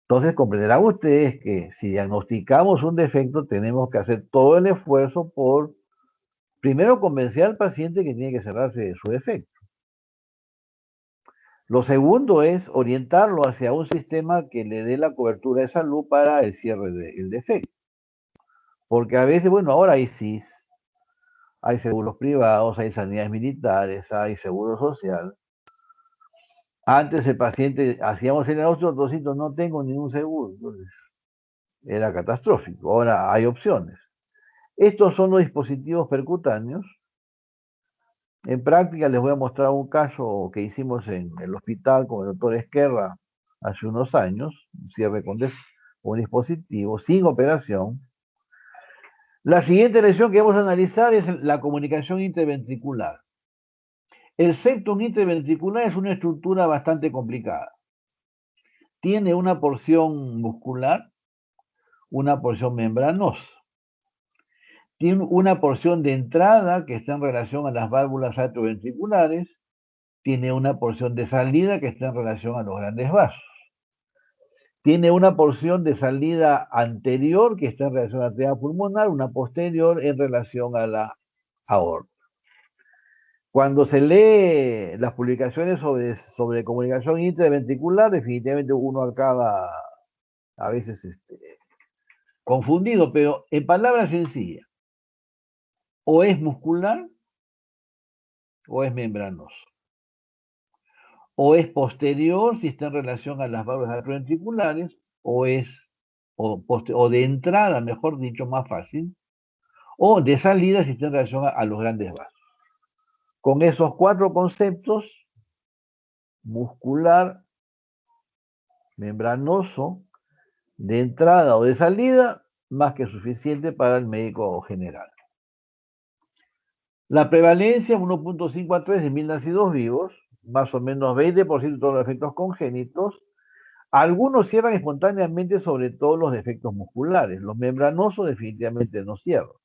Entonces comprenderán ustedes que si diagnosticamos un defecto, tenemos que hacer todo el esfuerzo por, primero, convencer al paciente que tiene que cerrarse su defecto. Lo segundo es orientarlo hacia un sistema que le dé la cobertura de salud para el cierre del defecto. Porque a veces, bueno, ahora hay CIS, hay seguros privados, hay sanidades militares, hay seguro social. Antes el paciente, hacíamos el diagnóstico, no tengo ningún seguro. Entonces, era catastrófico. Ahora hay opciones. Estos son los dispositivos percutáneos. En práctica les voy a mostrar un caso que hicimos en el hospital con el doctor Esquerra hace unos años, un cierre con un dispositivo sin operación. La siguiente lesión que vamos a analizar es la comunicación interventricular. El septum interventricular es una estructura bastante complicada. Tiene una porción muscular, una porción membranosa. Tiene una porción de entrada que está en relación a las válvulas atrioventriculares. Tiene una porción de salida que está en relación a los grandes vasos. Tiene una porción de salida anterior que está en relación a la arteria pulmonar, una posterior en relación a la aorta. Cuando se lee las publicaciones sobre comunicación interventricular, definitivamente uno acaba a veces confundido, pero en palabras sencillas, o es muscular o es membranoso. O es posterior si está en relación a las válvulas atrioventriculares, o de entrada, mejor dicho, más fácil, o de salida si está en relación a los grandes vasos. Con esos 4 conceptos, muscular, membranoso, de entrada o de salida, más que suficiente para el médico general. La prevalencia, 1.5 a 3 de 1000 nacidos vivos, más o menos 20% de todos los defectos congénitos. Algunos cierran espontáneamente, sobre todo los defectos musculares. Los membranosos definitivamente no cierran.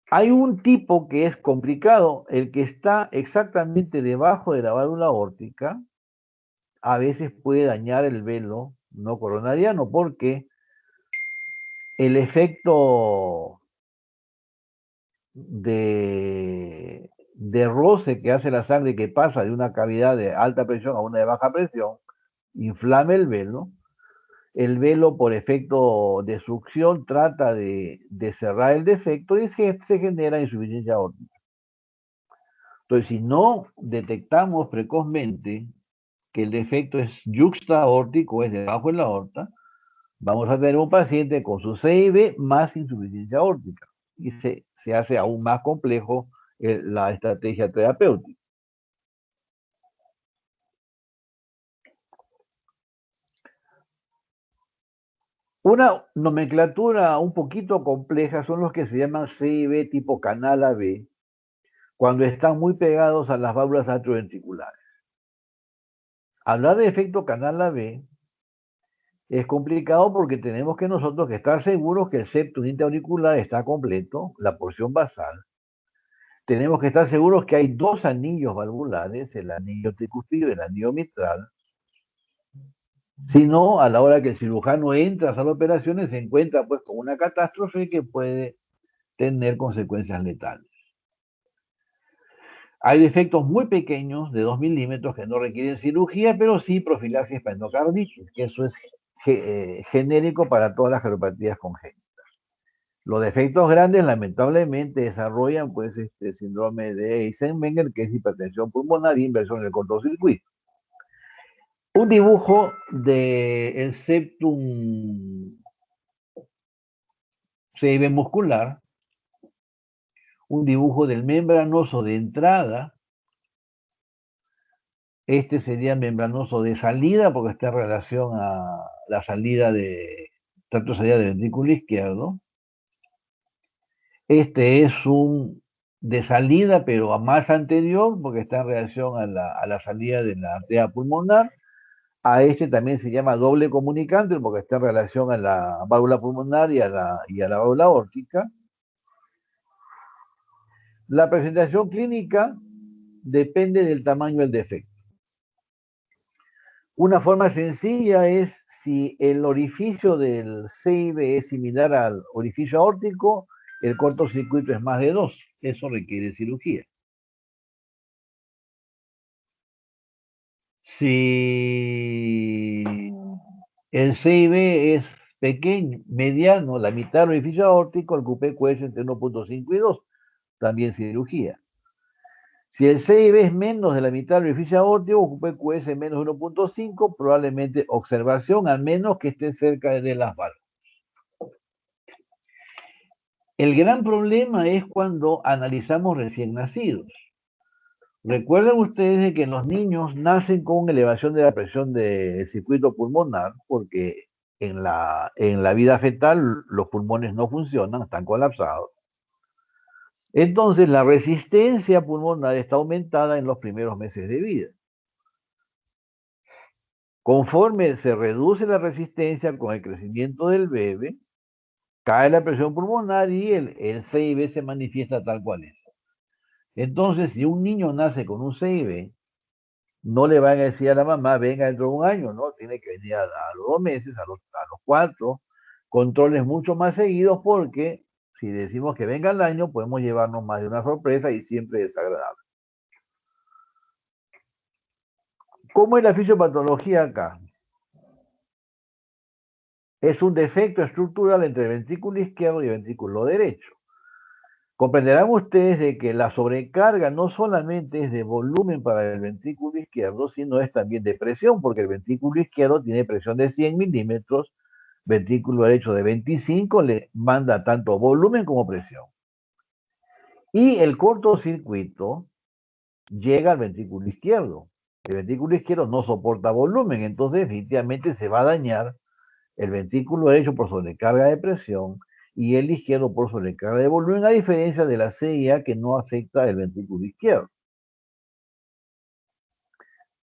Hay un tipo que es complicado, el que está exactamente debajo de la válvula aórtica, a veces puede dañar el velo no coronariano, porque el efecto de roce que hace la sangre que pasa de una cavidad de alta presión a una de baja presión, inflama el velo, el velo por efecto de succión trata de cerrar el defecto y se genera insuficiencia aórtica. Entonces, si no detectamos precozmente que el defecto es yuxta-aórtico, es debajo de la aorta, vamos a tener un paciente con su CIB más insuficiencia aórtica y se hace aún más complejo la estrategia terapéutica. Una nomenclatura un poquito compleja son los que se llaman CIB tipo canal AB, cuando están muy pegados a las válvulas atrioventriculares. Hablar de efecto canal AB es complicado porque tenemos que nosotros que estar seguros que el septum intraauricular está completo, la porción basal. Tenemos que estar seguros que hay dos anillos valvulares, el anillo tricuspideo y el anillo mitral. Si no, a la hora que el cirujano entra a las operaciones se encuentra pues con una catástrofe que puede tener consecuencias letales. Hay defectos muy pequeños de 2 milímetros que no requieren cirugía, pero sí profilaxis para endocarditis, que eso es genérico para todas las cardiopatías congénitas. Los defectos grandes lamentablemente desarrollan pues este síndrome de Eisenmenger, que es hipertensión pulmonar e inversión en el cortocircuito. Un dibujo del septum CIB muscular, un dibujo del membranoso de entrada. Este sería membranoso de salida porque está en relación a la salida de tracto de salida del ventrículo izquierdo. Este es un de salida, pero a más anterior, porque está en relación a la salida de la arteria pulmonar. A este también se llama doble comunicante, porque está en relación a la válvula pulmonar y a la válvula aórtica. La presentación clínica depende del tamaño del defecto. Una forma sencilla es si el orificio del CIB es similar al orificio aórtico, el cortocircuito es más de 2. Eso requiere cirugía. Si el CIB es pequeño, mediano, la mitad del orificio aórtico, el QPQS entre 1.5 y 2, también cirugía. Si el CIB es menos de la mitad del orificio aórtico, QPQS menos de 1.5, probablemente observación, a menos que esté cerca de las válvulas. El gran problema es cuando analizamos recién nacidos. Recuerden ustedes de que los niños nacen con elevación de la presión del circuito pulmonar, porque en la vida fetal los pulmones no funcionan, están colapsados. Entonces la resistencia pulmonar está aumentada en los primeros meses de vida. Conforme se reduce la resistencia con el crecimiento del bebé, cae la presión pulmonar y el CIB se manifiesta tal cual es. Entonces, si un niño nace con un CIB, no le van a decir a la mamá, venga dentro de un año, ¿no? Tiene que venir a los 2 meses, a los 4, controles mucho más seguidos, porque si decimos que venga al año, podemos llevarnos más de una sorpresa y siempre es desagradable. ¿Cómo es la fisiopatología acá? Es un defecto estructural entre el ventrículo izquierdo y el ventrículo derecho. Comprenderán ustedes de que la sobrecarga no solamente es de volumen para el ventrículo izquierdo, sino es también de presión, porque el ventrículo izquierdo tiene presión de 100 milímetros, ventrículo derecho de 25, le manda tanto volumen como presión. Y el cortocircuito llega al ventrículo izquierdo. El ventrículo izquierdo no soporta volumen, entonces definitivamente se va a dañar el ventrículo derecho por sobrecarga de presión y el izquierdo por sobrecarga de volumen, a diferencia de la CIA que no afecta el ventrículo izquierdo.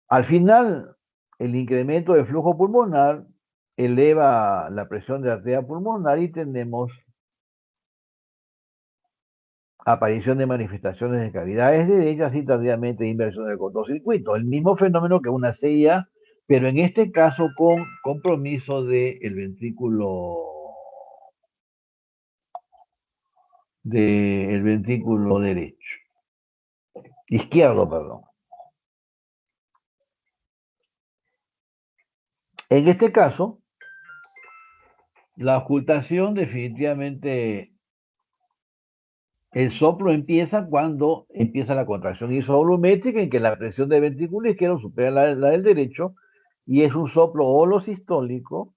Al final, el incremento de flujo pulmonar eleva la presión de la arteria pulmonar y tenemos aparición de manifestaciones de cavidades derechas y tardíamente de inversión del cortocircuito. El mismo fenómeno que una CIA, pero en este caso con compromiso del ventrículo derecho. Izquierdo, perdón. En este caso, La ocultación definitivamente, el soplo empieza cuando empieza la contracción isovolumétrica en que la presión del ventrículo izquierdo supera la del derecho y es un soplo holosistólico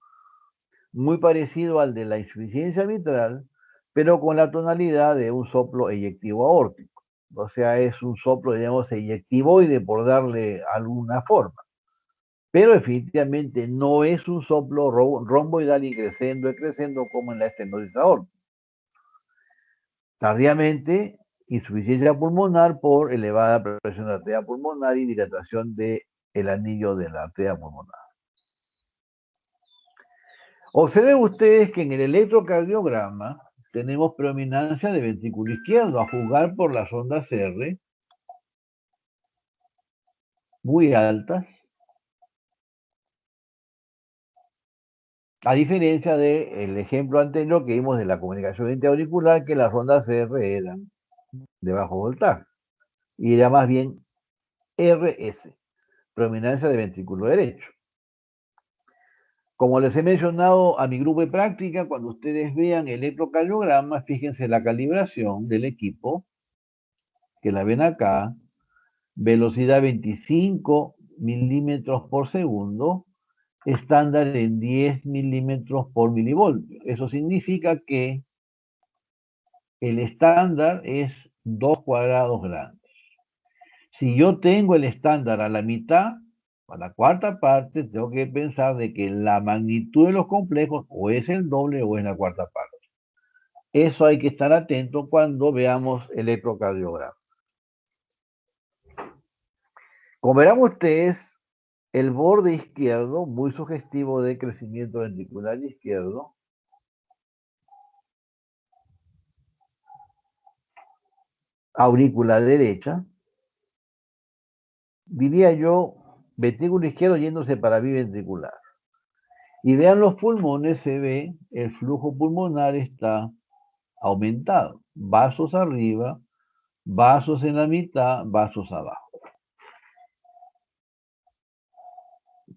muy parecido al de la insuficiencia mitral, pero con la tonalidad de un soplo eyectivo aórtico. O sea, es un soplo, digamos, eyectivoide por darle alguna forma. Pero definitivamente no es un soplo romboidal y creciendo como en la estenosis aórtica. Tardíamente, insuficiencia pulmonar por elevada presión de la arteria pulmonar y dilatación del anillo de la arteria pulmonar. Observen ustedes que en el electrocardiograma tenemos predominancia de ventrículo izquierdo, a juzgar por las ondas R muy altas, a diferencia del ejemplo anterior que vimos de la comunicación interauricular, que las ondas R eran de bajo voltaje, y era más bien RS, predominancia de ventrículo derecho. Como les he mencionado a mi grupo de práctica, cuando ustedes vean el electrocardiograma, fíjense la calibración del equipo, que la ven acá, velocidad 25 milímetros por segundo, estándar en 10 milímetros por milivoltio. Eso significa que el estándar es 2 cuadrados grandes. Si yo tengo el estándar a la mitad, a la cuarta parte, tengo que pensar de que la magnitud de los complejos o es el doble o es la cuarta parte. Eso hay que estar atento cuando veamos el electrocardiograma. Como verán ustedes, el borde izquierdo, muy sugestivo de crecimiento ventricular izquierdo, aurícula derecha, diría yo, ventrículo izquierdo yéndose para biventricular. Y vean los pulmones, se ve, el flujo pulmonar está aumentado. Vasos arriba, vasos en la mitad, vasos abajo.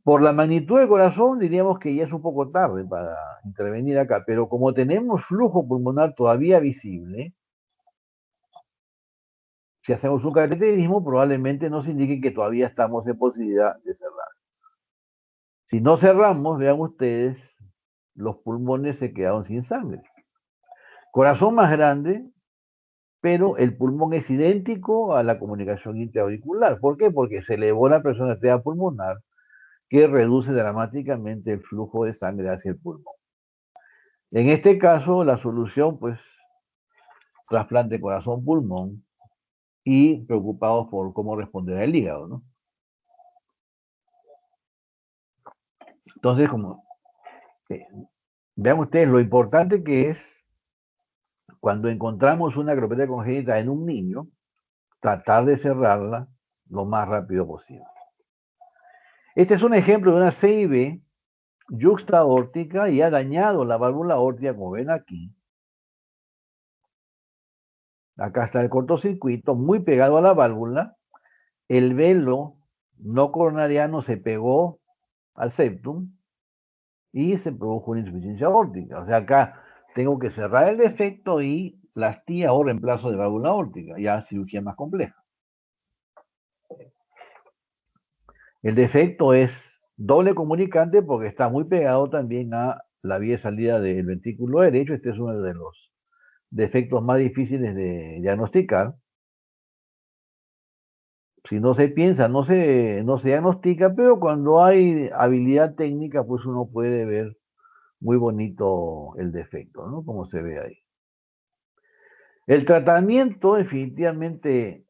Por la magnitud del corazón diríamos que ya es un poco tarde para intervenir acá, pero como tenemos flujo pulmonar todavía visible, si hacemos un cateterismo probablemente nos indique que todavía estamos en posibilidad de cerrar. Si no cerramos, vean ustedes, los pulmones se quedaron sin sangre. Corazón más grande, pero el pulmón es idéntico a la comunicación intraauricular. ¿Por qué? Porque se elevó la presión arterial pulmonar, que reduce dramáticamente el flujo de sangre hacia el pulmón. En este caso, la solución, pues, trasplante corazón-pulmón y preocupados por cómo responderá el hígado, ¿no? Entonces, vean ustedes lo importante que es cuando encontramos una acropatia congénita en un niño, tratar de cerrarla lo más rápido posible. Este es un ejemplo de una CIB yuxta aórtica y ha dañado la válvula aórtica, como ven aquí. Acá está el cortocircuito muy pegado a la válvula. El velo no coronariano se pegó al septum y se produjo una insuficiencia aórtica. O sea, acá tengo que cerrar el defecto y plastía o reemplazo de válvula aórtica, ya cirugía más compleja. El defecto es doble comunicante porque está muy pegado también a la vía de salida del ventrículo derecho. Este es uno de los defectos más difíciles de diagnosticar. Si no se piensa, no se diagnostica, pero cuando hay habilidad técnica, pues uno puede ver muy bonito el defecto, ¿no? Como se ve ahí. El tratamiento, definitivamente,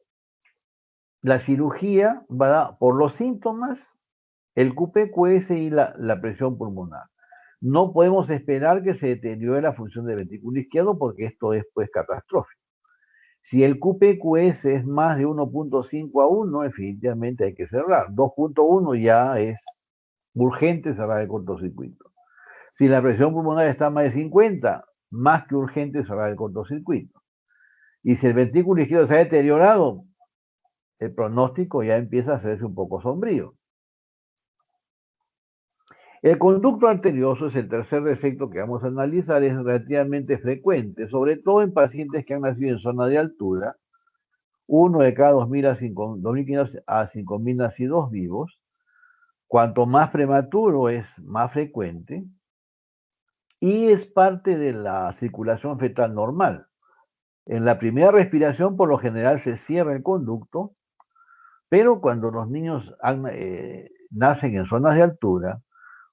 la cirugía va por los síntomas, el QPQS y la presión pulmonar. No podemos esperar que se deteriore la función del ventrículo izquierdo porque esto es, pues, catastrófico. Si el QPQS es más de 1.5 a 1, definitivamente hay que cerrar. 2.1 ya es urgente cerrar el cortocircuito. Si la presión pulmonar está más de 50, más que urgente cerrar el cortocircuito. Y si el ventrículo izquierdo se ha deteriorado, el pronóstico ya empieza a hacerse un poco sombrío. El conducto arterioso es el tercer defecto que vamos a analizar, es relativamente frecuente, sobre todo en pacientes que han nacido en zona de altura, 1 de cada 2.500 a 5.000 nacidos vivos. Cuanto más prematuro es más frecuente y es parte de la circulación fetal normal. En la primera respiración por lo general se cierra el conducto, pero cuando los niños nacen en zonas de altura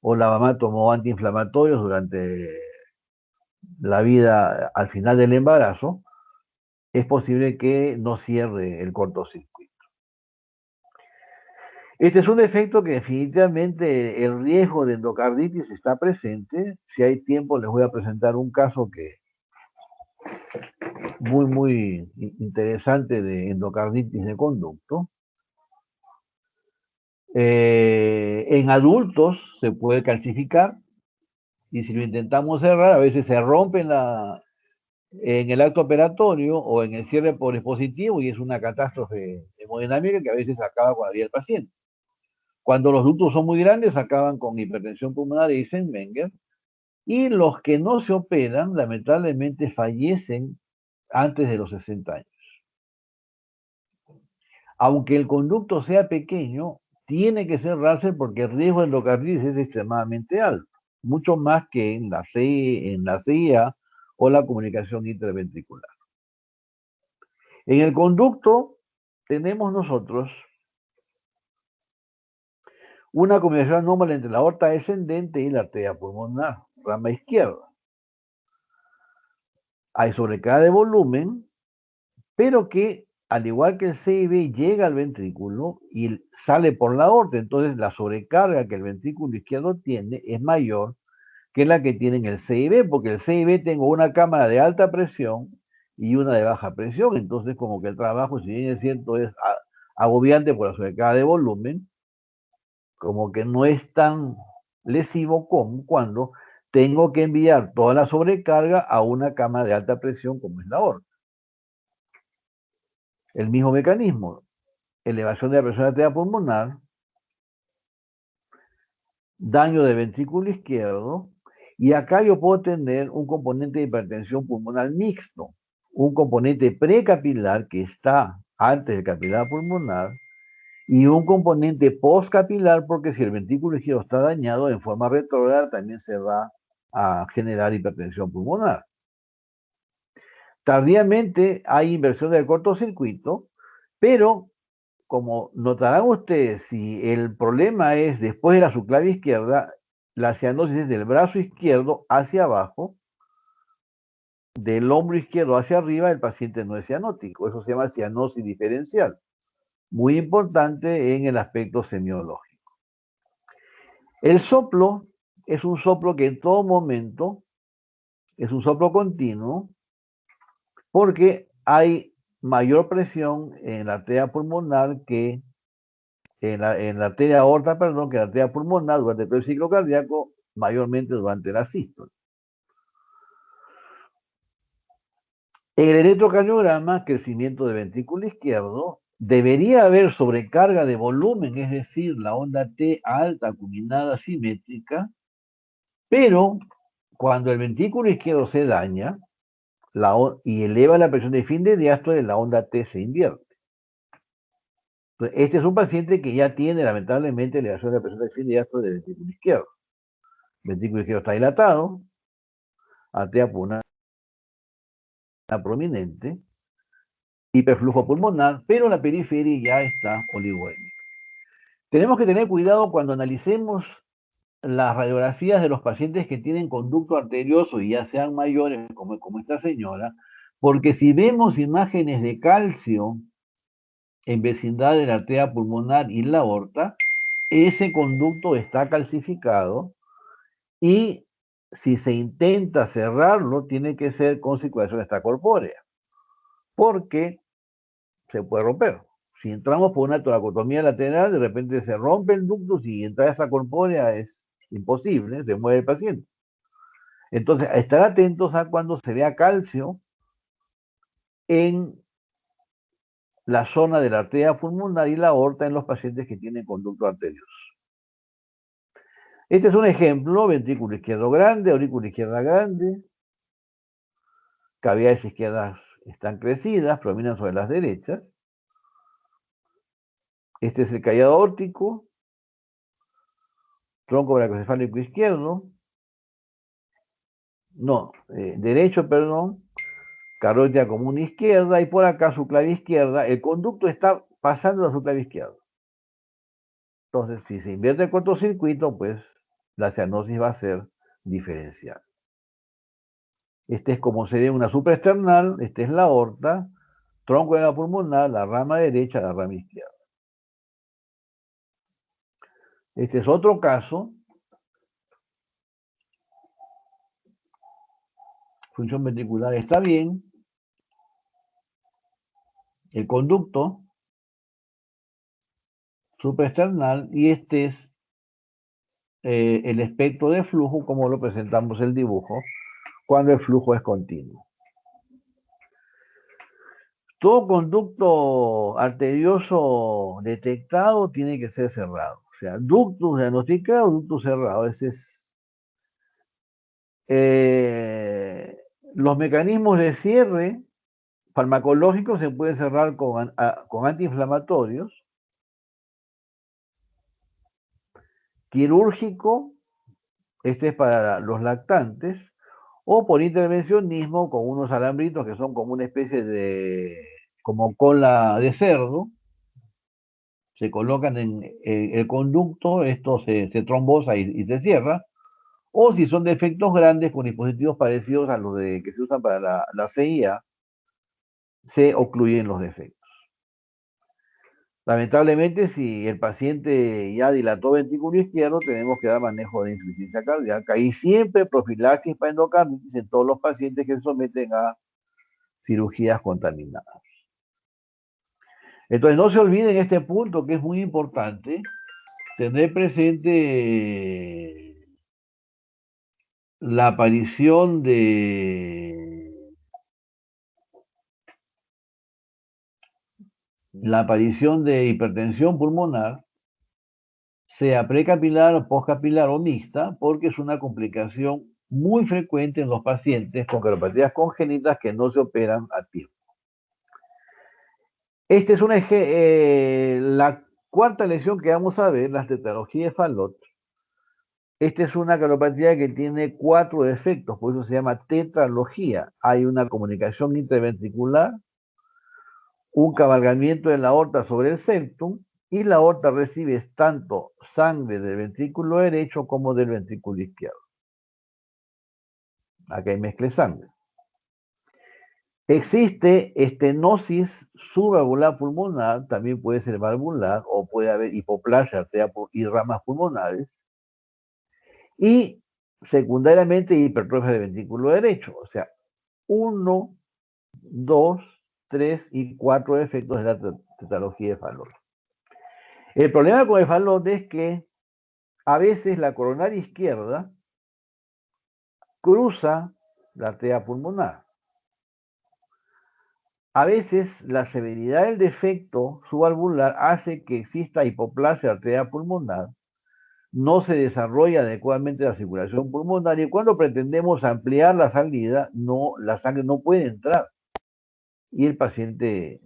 o la mamá tomó antiinflamatorios durante la vida al final del embarazo, es posible que no cierre el cortocircuito. Este es un defecto que definitivamente el riesgo de endocarditis está presente. Si hay tiempo les voy a presentar un caso que muy interesante de endocarditis de conducto. En adultos se puede calcificar y si lo intentamos cerrar, a veces se rompe en el acto operatorio o en el cierre por expositivo y es una catástrofe hemodinámica que a veces acaba con la vida del paciente. Cuando los ductos son muy grandes, acaban con hipertensión pulmonar y Eisenmenger, y los que no se operan, lamentablemente, fallecen antes de los 60 años. Aunque el conducto sea pequeño, tiene que cerrarse porque el riesgo de endocarditis es extremadamente alto, mucho más que en la CIA o la comunicación interventricular. En el conducto tenemos nosotros una combinación anómala entre la aorta descendente y la arteria pulmonar, rama izquierda. Hay sobrecarga de volumen, pero que al igual que el CIB llega al ventrículo y sale por la aorta, entonces la sobrecarga que el ventrículo izquierdo tiene es mayor que la que tiene en el CIB, porque el CIB tengo una cámara de alta presión y una de baja presión, entonces como que el trabajo, si bien es cierto, es agobiante por la sobrecarga de volumen, como que no es tan lesivo como cuando tengo que enviar toda la sobrecarga a una cámara de alta presión como es la aorta. El mismo mecanismo, elevación de la presión arterial pulmonar, daño del ventrículo izquierdo, y acá yo puedo tener un componente de hipertensión pulmonar mixto, un componente precapilar que está antes del capilar pulmonar y un componente postcapilar porque si el ventrículo izquierdo está dañado en forma retrógrada también se va a generar hipertensión pulmonar. Tardíamente hay inversión del cortocircuito, pero como notarán ustedes, si el problema es después de la subclavia izquierda, la cianosis es del brazo izquierdo hacia abajo, del hombro izquierdo hacia arriba, el paciente no es cianótico. Eso se llama cianosis diferencial. Muy importante en el aspecto semiológico. El soplo es un soplo que en todo momento es un soplo continuo porque hay mayor presión en la arteria pulmonar que en la arteria aorta, perdón, que en la arteria pulmonar durante todo el ciclo cardíaco, mayormente durante la sístole. En el electrocardiograma, crecimiento de ventrículo izquierdo, debería haber sobrecarga de volumen, es decir, la onda T alta, acuminada, simétrica, pero cuando el ventrículo izquierdo se daña y eleva la presión de fin de diástole, la onda T se invierte. Entonces, este es un paciente que ya tiene lamentablemente elevación de la presión de fin de diástole del ventrículo izquierdo. El ventrículo izquierdo está dilatado, arteria pulmonar prominente, hiperflujo pulmonar, pero la periferia ya está oligoémica. Tenemos que tener cuidado cuando analicemos las radiografías de los pacientes que tienen conducto arterioso y ya sean mayores, como esta señora, porque si vemos imágenes de calcio en vecindad de la arteria pulmonar y la aorta, ese conducto está calcificado y si se intenta cerrarlo, tiene que ser con circulación extracorpórea, porque se puede romper. Si entramos por una toracotomía lateral, de repente se rompe el ducto, si entra extracorpórea es imposible, se muere el paciente. Entonces, a estar atentos a cuando se vea calcio en la zona de la arteria pulmonar y la aorta en los pacientes que tienen conducto arterioso. Este es un ejemplo: ventrículo izquierdo grande, aurícula izquierda grande, cavidades izquierdas están crecidas, prominan sobre las derechas. Este es el callado aórtico, tronco brachioencefálico izquierdo, derecho, perdón, carótida común izquierda, y por acá su clave izquierda. El conducto está pasando a su clave izquierda. Entonces, si se invierte el cortocircuito, pues la cianosis va a ser diferencial. Este es como se ve una supraesternal, este es la aorta, tronco de la pulmonar, la rama derecha, la rama izquierda. Este es otro caso. Función ventricular está bien. El conducto supraesternal, y este es el espectro de flujo, como lo presentamos en el dibujo, cuando el flujo es continuo. Todo conducto arterioso detectado tiene que ser cerrado. O sea, ductus diagnosticado, ductus cerrado. Ese es, los mecanismos de cierre farmacológicos se pueden cerrar con antiinflamatorios. Quirúrgico, este es para los lactantes, o por intervencionismo con unos alambritos que son como una especie de, como cola de cerdo, se colocan en el conducto, esto se trombosa y se cierra, o si son defectos grandes con dispositivos parecidos a los que se usan para la CIA, se ocluyen los defectos. Lamentablemente, si el paciente ya dilató ventrículo izquierdo, tenemos que dar manejo de insuficiencia cardíaca y siempre profilaxis para endocarditis en todos los pacientes que se someten a cirugías contaminadas. Entonces, no se olviden este punto, que es muy importante, tener presente la aparición de hipertensión pulmonar, sea precapilar, postcapilar o mixta, porque es una complicación muy frecuente en los pacientes con cardiopatías congénitas que no se operan a tiempo. Este es la cuarta lesión que vamos a ver, la tetralogía de Fallot. Esta es una cardiopatia que tiene 4 defectos, por eso se llama tetralogía. Hay una comunicación interventricular, un cabalgamiento de la aorta sobre el septum, y la aorta recibe tanto sangre del ventrículo derecho como del ventrículo izquierdo. Acá hay mezcla de sangre. Existe estenosis subvalvular pulmonar, también puede ser valvular, o puede haber hipoplasia arterial y ramas pulmonares. Y secundariamente hipertrofia del ventrículo derecho, o sea, 1, 2, 3 y 4 efectos de la tetralogía de Fallot. El problema con el Fallot es que a veces la coronaria izquierda cruza la arteria pulmonar. A veces la severidad del defecto subvalvular hace que exista hipoplasia arterial pulmonar, no se desarrolla adecuadamente la circulación pulmonar, y cuando pretendemos ampliar la salida, la sangre no puede entrar y el paciente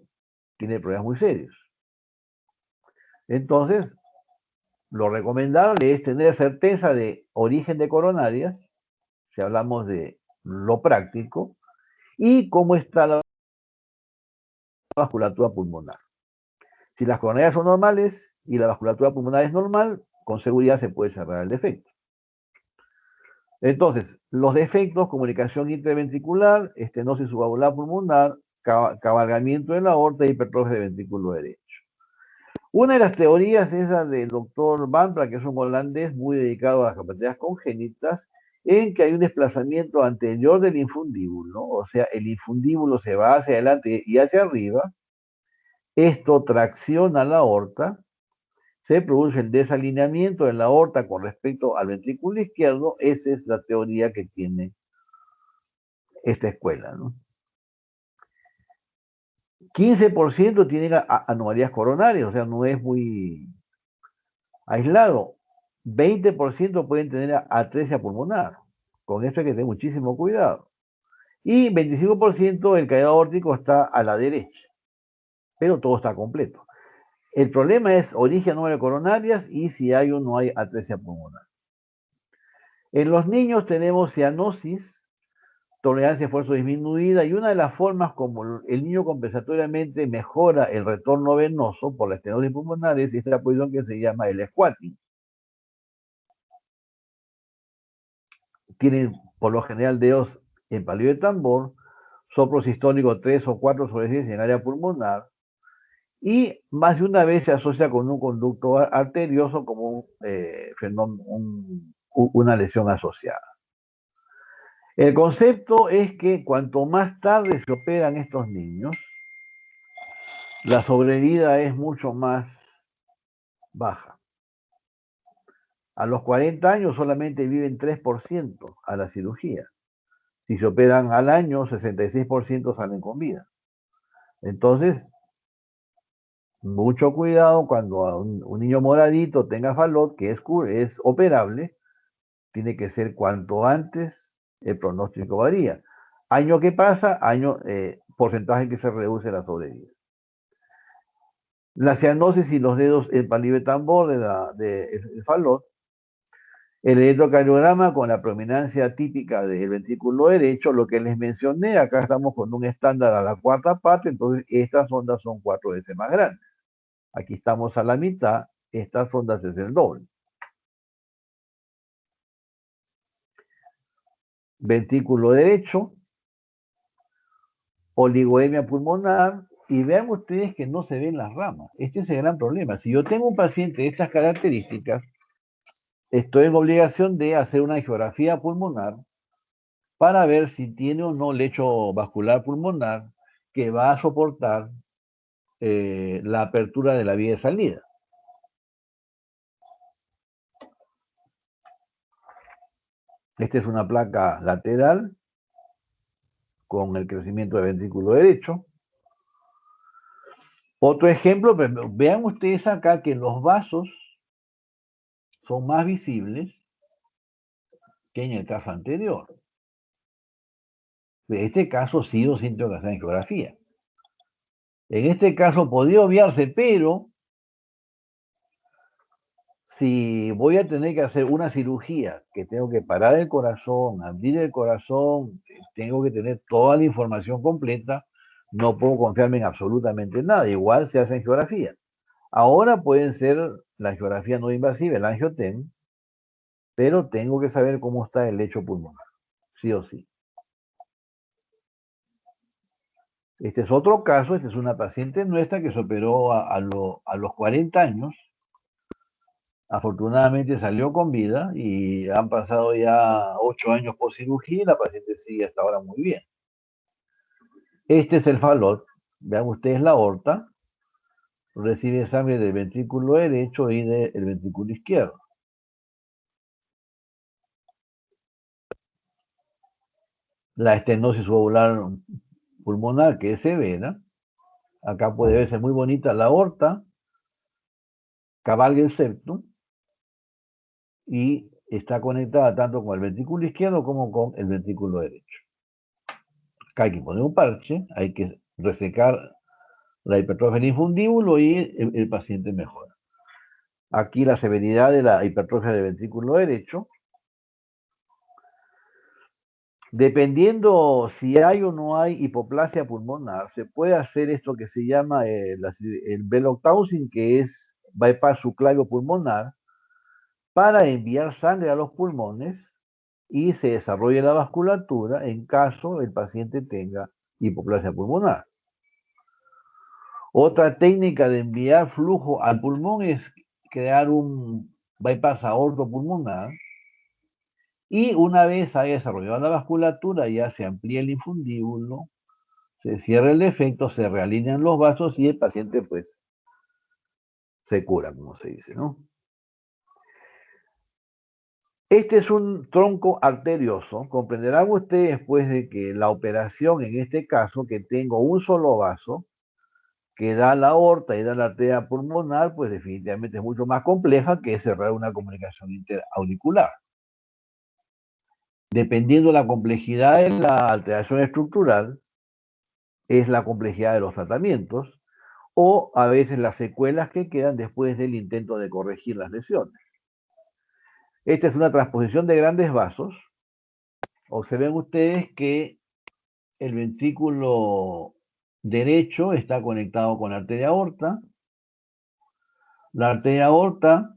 tiene problemas muy serios. Entonces, lo recomendable es tener certeza de origen de coronarias, si hablamos de lo práctico, y cómo está la vasculatura pulmonar. Si las coronarias son normales y la vasculatura pulmonar es normal, con seguridad se puede cerrar el defecto. Entonces, los defectos: comunicación interventricular, estenosis subvalvular pulmonar, cabalgamiento de la aorta y hipertrofia del ventrículo derecho. Una de las teorías es la del doctor Van Praag, que es un holandés muy dedicado a las cardiopatías congénitas, en que hay un desplazamiento anterior del infundíbulo, o sea, el infundíbulo se va hacia adelante y hacia arriba. Esto tracciona la aorta, se produce el desalineamiento de la aorta con respecto al ventrículo izquierdo. Esa es la teoría que tiene esta escuela, ¿no? 15% tienen anomalías coronarias, o sea, no es muy aislado. 20% pueden tener atresia pulmonar. Con esto hay que tener muchísimo cuidado. Y 25% el caído aórtico está a la derecha, pero todo está completo. El problema es origen anual coronarias y si hay o no hay atresia pulmonar. En los niños tenemos cianosis, tolerancia a esfuerzo disminuida, y una de las formas como el niño compensatoriamente mejora el retorno venoso por la estenosis pulmonar es esta posición que se llama el squatting. Tienen por lo general dedos en palillo de tambor, soplo sistólico 3 o 4 sobre 10 en el área pulmonar, y más de una vez se asocia con un conducto arterioso como una lesión asociada. El concepto es que cuanto más tarde se operan estos niños, la sobrevida es mucho más baja. A los 40 años solamente viven 3% a la cirugía. Si se operan al año, 66% salen con vida. Entonces, mucho cuidado cuando un niño moradito tenga falot, que es operable, tiene que ser cuanto antes, el pronóstico varía. Año que pasa, porcentaje que se reduce la sobrevida. La cianosis y los dedos en palillo de tambor del falot, el electrocardiograma con la prominencia típica del ventrículo derecho, lo que les mencioné, acá estamos con un estándar a la cuarta parte, entonces estas ondas son 4 veces más grandes. Aquí estamos a la mitad, estas ondas es el doble. Ventrículo derecho, oligoemia pulmonar, y vean ustedes que no se ven las ramas. Este es el gran problema. Si yo tengo un paciente de estas características, estoy en obligación de hacer una angiografía pulmonar para ver si tiene o no lecho vascular pulmonar que va a soportar la apertura de la vía de salida. Esta es una placa lateral con el crecimiento del ventrículo derecho. Otro ejemplo, vean ustedes acá que los vasos son más visibles que en el caso anterior. En este caso sí o sí tengo que hacer angiografía. En este caso podría obviarse, pero si voy a tener que hacer una cirugía, que tengo que parar el corazón, abrir el corazón, tengo que tener toda la información completa, no puedo confiarme en absolutamente nada. Igual se hace angiografía. Ahora pueden ser la angiografía no invasiva, el angiotem, pero tengo que saber cómo está el lecho pulmonar, sí o sí. Este es otro caso, esta es una paciente nuestra que se operó a los 40 años. Afortunadamente salió con vida y han pasado ya 8 años por cirugía y la paciente sigue hasta ahora muy bien. Este es el falot, vean ustedes la aorta, recibe sangre del ventrículo derecho y del ventrículo izquierdo. La estenosis ovular pulmonar, que es severa, acá puede verse muy bonita la aorta, cabalga el septum y está conectada tanto con el ventrículo izquierdo como con el ventrículo derecho. Acá hay que poner un parche, hay que resecar la hipertrofia del infundíbulo y el paciente mejora. Aquí la severidad de la hipertrofia del ventrículo derecho. Dependiendo si hay o no hay hipoplasia pulmonar, se puede hacer esto que se llama el Bellotausin, que es bypass subclavio pulmonar, para enviar sangre a los pulmones y se desarrolle la vasculatura en caso el paciente tenga hipoplasia pulmonar. Otra técnica de enviar flujo al pulmón es crear un bypass aortopulmonar y una vez haya desarrollado la vasculatura ya se amplía el infundíbulo, se cierra el defecto, se realinean los vasos y el paciente pues se cura, como se dice, ¿no? Este es un tronco arterioso. Comprenderán ustedes después de que la operación, en este caso, que tengo un solo vaso, que da la aorta y da la arteria pulmonar, pues definitivamente es mucho más compleja que cerrar una comunicación interauricular. Dependiendo de la complejidad de la alteración estructural, es la complejidad de los tratamientos, o a veces las secuelas que quedan después del intento de corregir las lesiones. Esta es una transposición de grandes vasos. Observen ustedes que el ventrículo derecho está conectado con la arteria aorta. La arteria aorta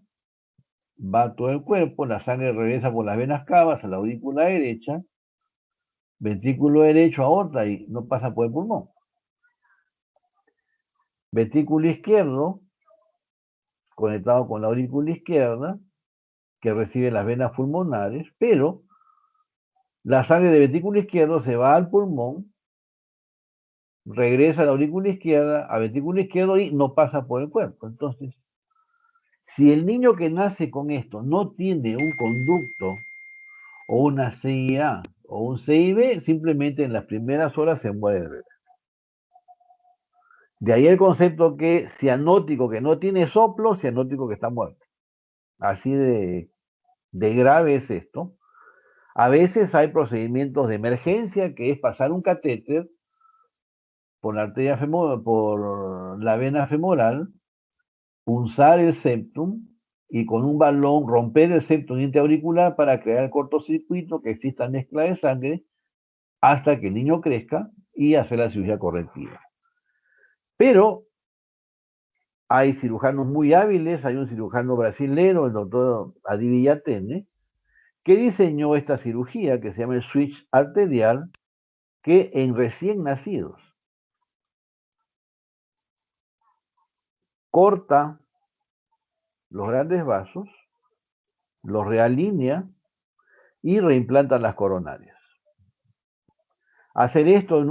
va a todo el cuerpo, la sangre regresa por las venas cavas a la aurícula derecha, ventrículo derecho, aorta, y no pasa por el pulmón. Ventrículo izquierdo, conectado con la aurícula izquierda, que recibe las venas pulmonares, pero la sangre del ventrículo izquierdo se va al pulmón, regresa a la aurícula izquierda, al ventrículo izquierdo y no pasa por el cuerpo. Entonces, si el niño que nace con esto no tiene un conducto o una CIA o un CIB, simplemente en las primeras horas se muere de bebé. De ahí el concepto que cianótico que no tiene soplo, cianótico que está muerto. Así de grave es esto. A veces hay procedimientos de emergencia, que es pasar un catéter por la arteria femoral, por la vena femoral, punzar el septum y con un balón romper el septum intraauricular para crear el cortocircuito, que exista mezcla de sangre hasta que el niño crezca y hacer la cirugía correctiva. Pero hay cirujanos muy hábiles, hay un cirujano brasilero, el doctor Adi Villatene, que diseñó esta cirugía que se llama el switch arterial, que en recién nacidos corta los grandes vasos, los realinea y reimplanta las coronarias. Hacer esto en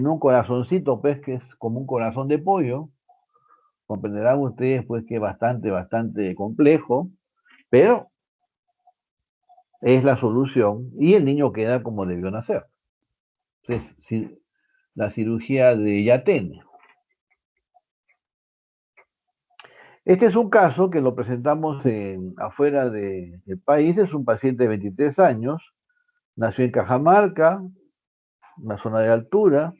un corazoncito, pues, que es como un corazón de pollo, comprenderán ustedes pues que es bastante complejo, pero es la solución y el niño queda como debió nacer. Entonces, la cirugía de Yatene. Este es un caso que lo presentamos afuera del país. Es un paciente de 23 años, nació en Cajamarca, una zona de altura,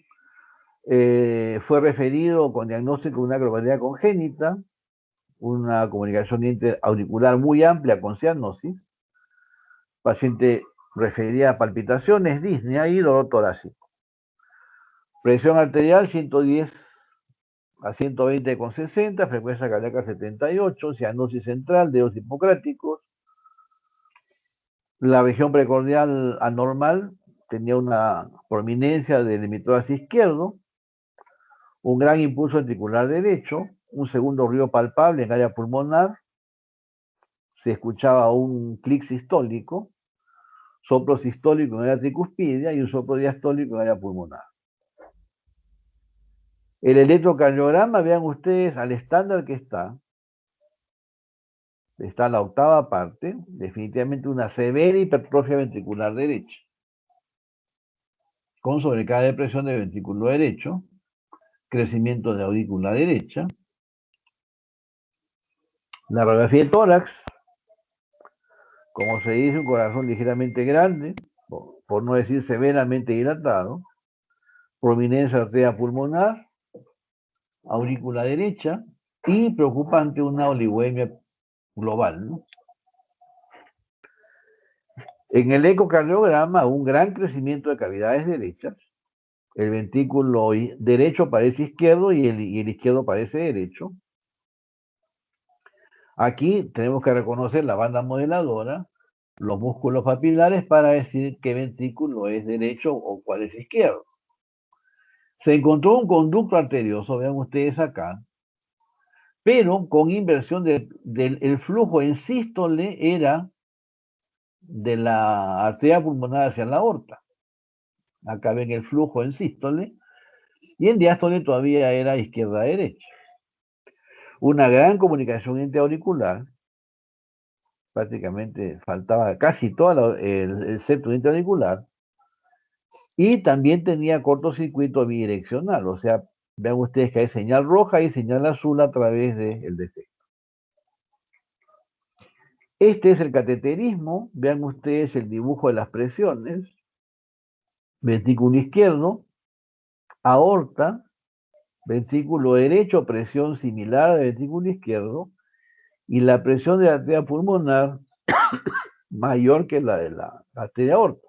fue referido con diagnóstico de una acropatia congénita, una comunicación interauricular muy amplia con cianosis, paciente refería a palpitaciones, disnea y dolor torácico. Presión arterial 110 a 120,60, frecuencia cardíaca 78, cianosis central, dedos hipocráticos. La región precordial anormal tenía una prominencia del hemitórax izquierdo, un gran impulso ventricular derecho, un segundo ruido palpable en área pulmonar, se escuchaba un clic sistólico, soplo sistólico en área tricuspidia y un soplo diastólico en área pulmonar. El electrocardiograma, vean ustedes, al estándar que está la octava parte, definitivamente una severa hipertrofia ventricular derecha, con sobrecarga de presión del ventrículo derecho, crecimiento de aurícula derecha. La radiografía de tórax, como se dice, un corazón ligeramente grande, por no decir severamente dilatado, prominencia arteria pulmonar, aurícula derecha y preocupante una oligüemia global, ¿no? En el ecocardiograma, un gran crecimiento de cavidades derechas, el ventrículo derecho parece izquierdo y el izquierdo parece derecho. Aquí tenemos que reconocer la banda modeladora, los músculos papilares para decir qué ventrículo es derecho o cuál es izquierdo. Se encontró un conducto arterioso, vean ustedes acá, pero con inversión del flujo en sístole era de la arteria pulmonar hacia la aorta. Acá ven el flujo en sístole, y en diástole todavía era izquierda-derecha. Una gran comunicación interauricular, prácticamente faltaba casi todo el septo interauricular, y también tenía cortocircuito bidireccional, o sea, Vean ustedes que hay señal roja y señal azul a través del defecto. Este es el cateterismo. Vean ustedes el dibujo de las presiones. Ventrículo izquierdo, aorta, ventrículo derecho, presión similar al ventrículo izquierdo, y la presión de la arteria pulmonar mayor que la de la arteria aorta.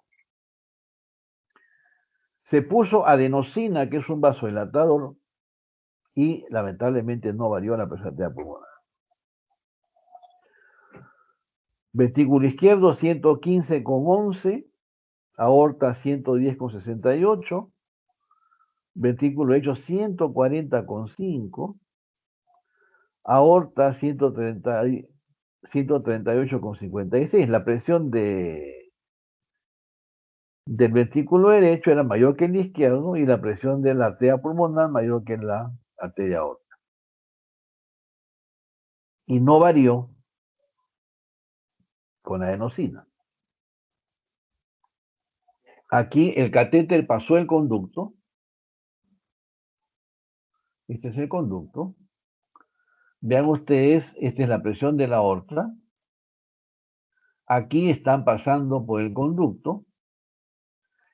Se puso adenosina, que es un vasodilatador, y lamentablemente no varió la presión arterial pulmonar. Ventrículo izquierdo 115,11, aorta 110,68, ventrículo derecho 140,5, aorta 138,56. La presión del ventrículo derecho era mayor que el izquierdo y la presión de la arteria pulmonar mayor que la arteria aorta. Y no varió con adenosina. Aquí el catéter pasó el conducto. Este es el conducto. Vean ustedes, esta es la presión de la aorta. Aquí están pasando por el conducto.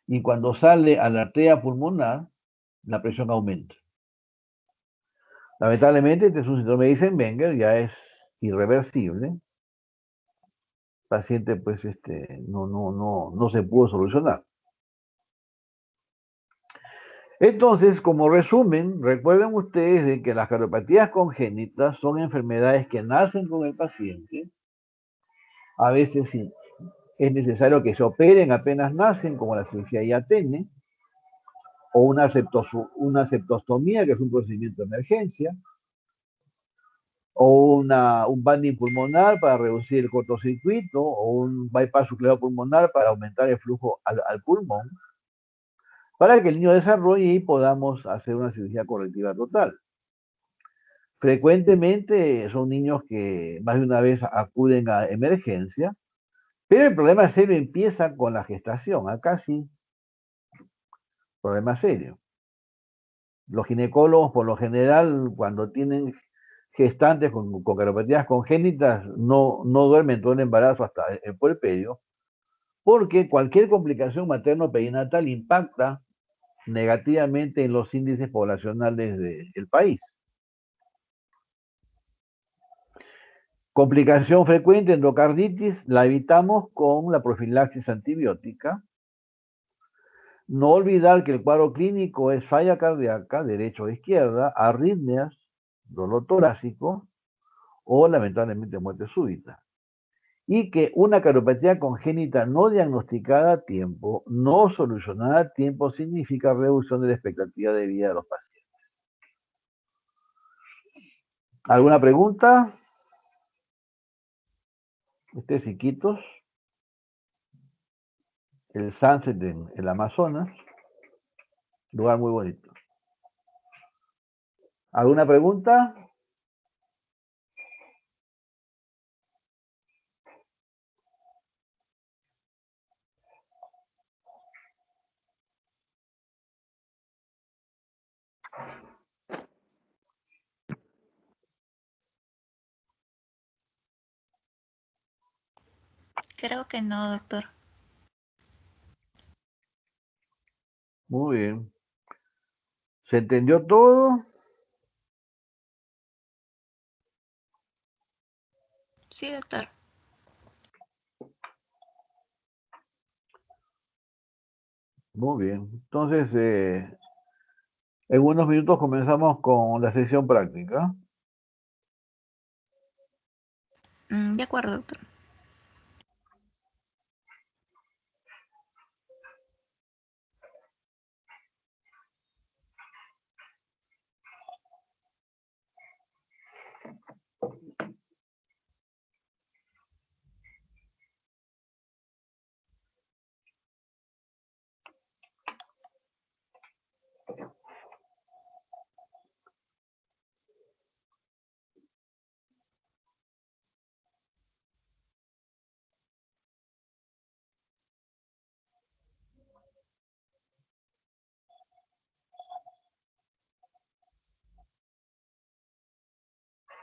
Y cuando sale a la arteria pulmonar, la presión aumenta. Lamentablemente, este es un síndrome de Eisenmenger, ya es irreversible. El paciente, pues, no se pudo solucionar. Entonces, como resumen, recuerden ustedes de que las cardiopatías congénitas son enfermedades que nacen con el paciente. A veces sí, es necesario que se operen apenas nacen, como la cirugía IATN, o una septostomía, que es un procedimiento de emergencia, o un banding pulmonar para reducir el cortocircuito, o un bypass nuclear pulmonar para aumentar el flujo al pulmón, para que el niño desarrolle y podamos hacer una cirugía correctiva total. Frecuentemente son niños que más de una vez acuden a emergencia, pero el problema serio empieza con la gestación. Acá sí, problema serio. Los ginecólogos, por lo general, cuando tienen gestantes con cardiopatías congénitas, no duermen todo el embarazo hasta el puerperio, porque cualquier complicación materno-perinatal impacta negativamente en los índices poblacionales del país. Complicación frecuente, endocarditis, la evitamos con la profilaxis antibiótica. No olvidar que el cuadro clínico es falla cardíaca, derecha o izquierda, arritmias, dolor torácico o lamentablemente muerte súbita. Y que una cardiopatía congénita no diagnosticada a tiempo, no solucionada a tiempo, significa reducción de la expectativa de vida de los pacientes. ¿Alguna pregunta? Este es Iquitos, el Sunset en el Amazonas, lugar muy bonito. ¿Alguna pregunta? Creo que no, doctor. Muy bien. ¿Se entendió todo? Sí, doctor. Muy bien. Entonces, en unos minutos comenzamos con la sesión práctica. De acuerdo, doctor.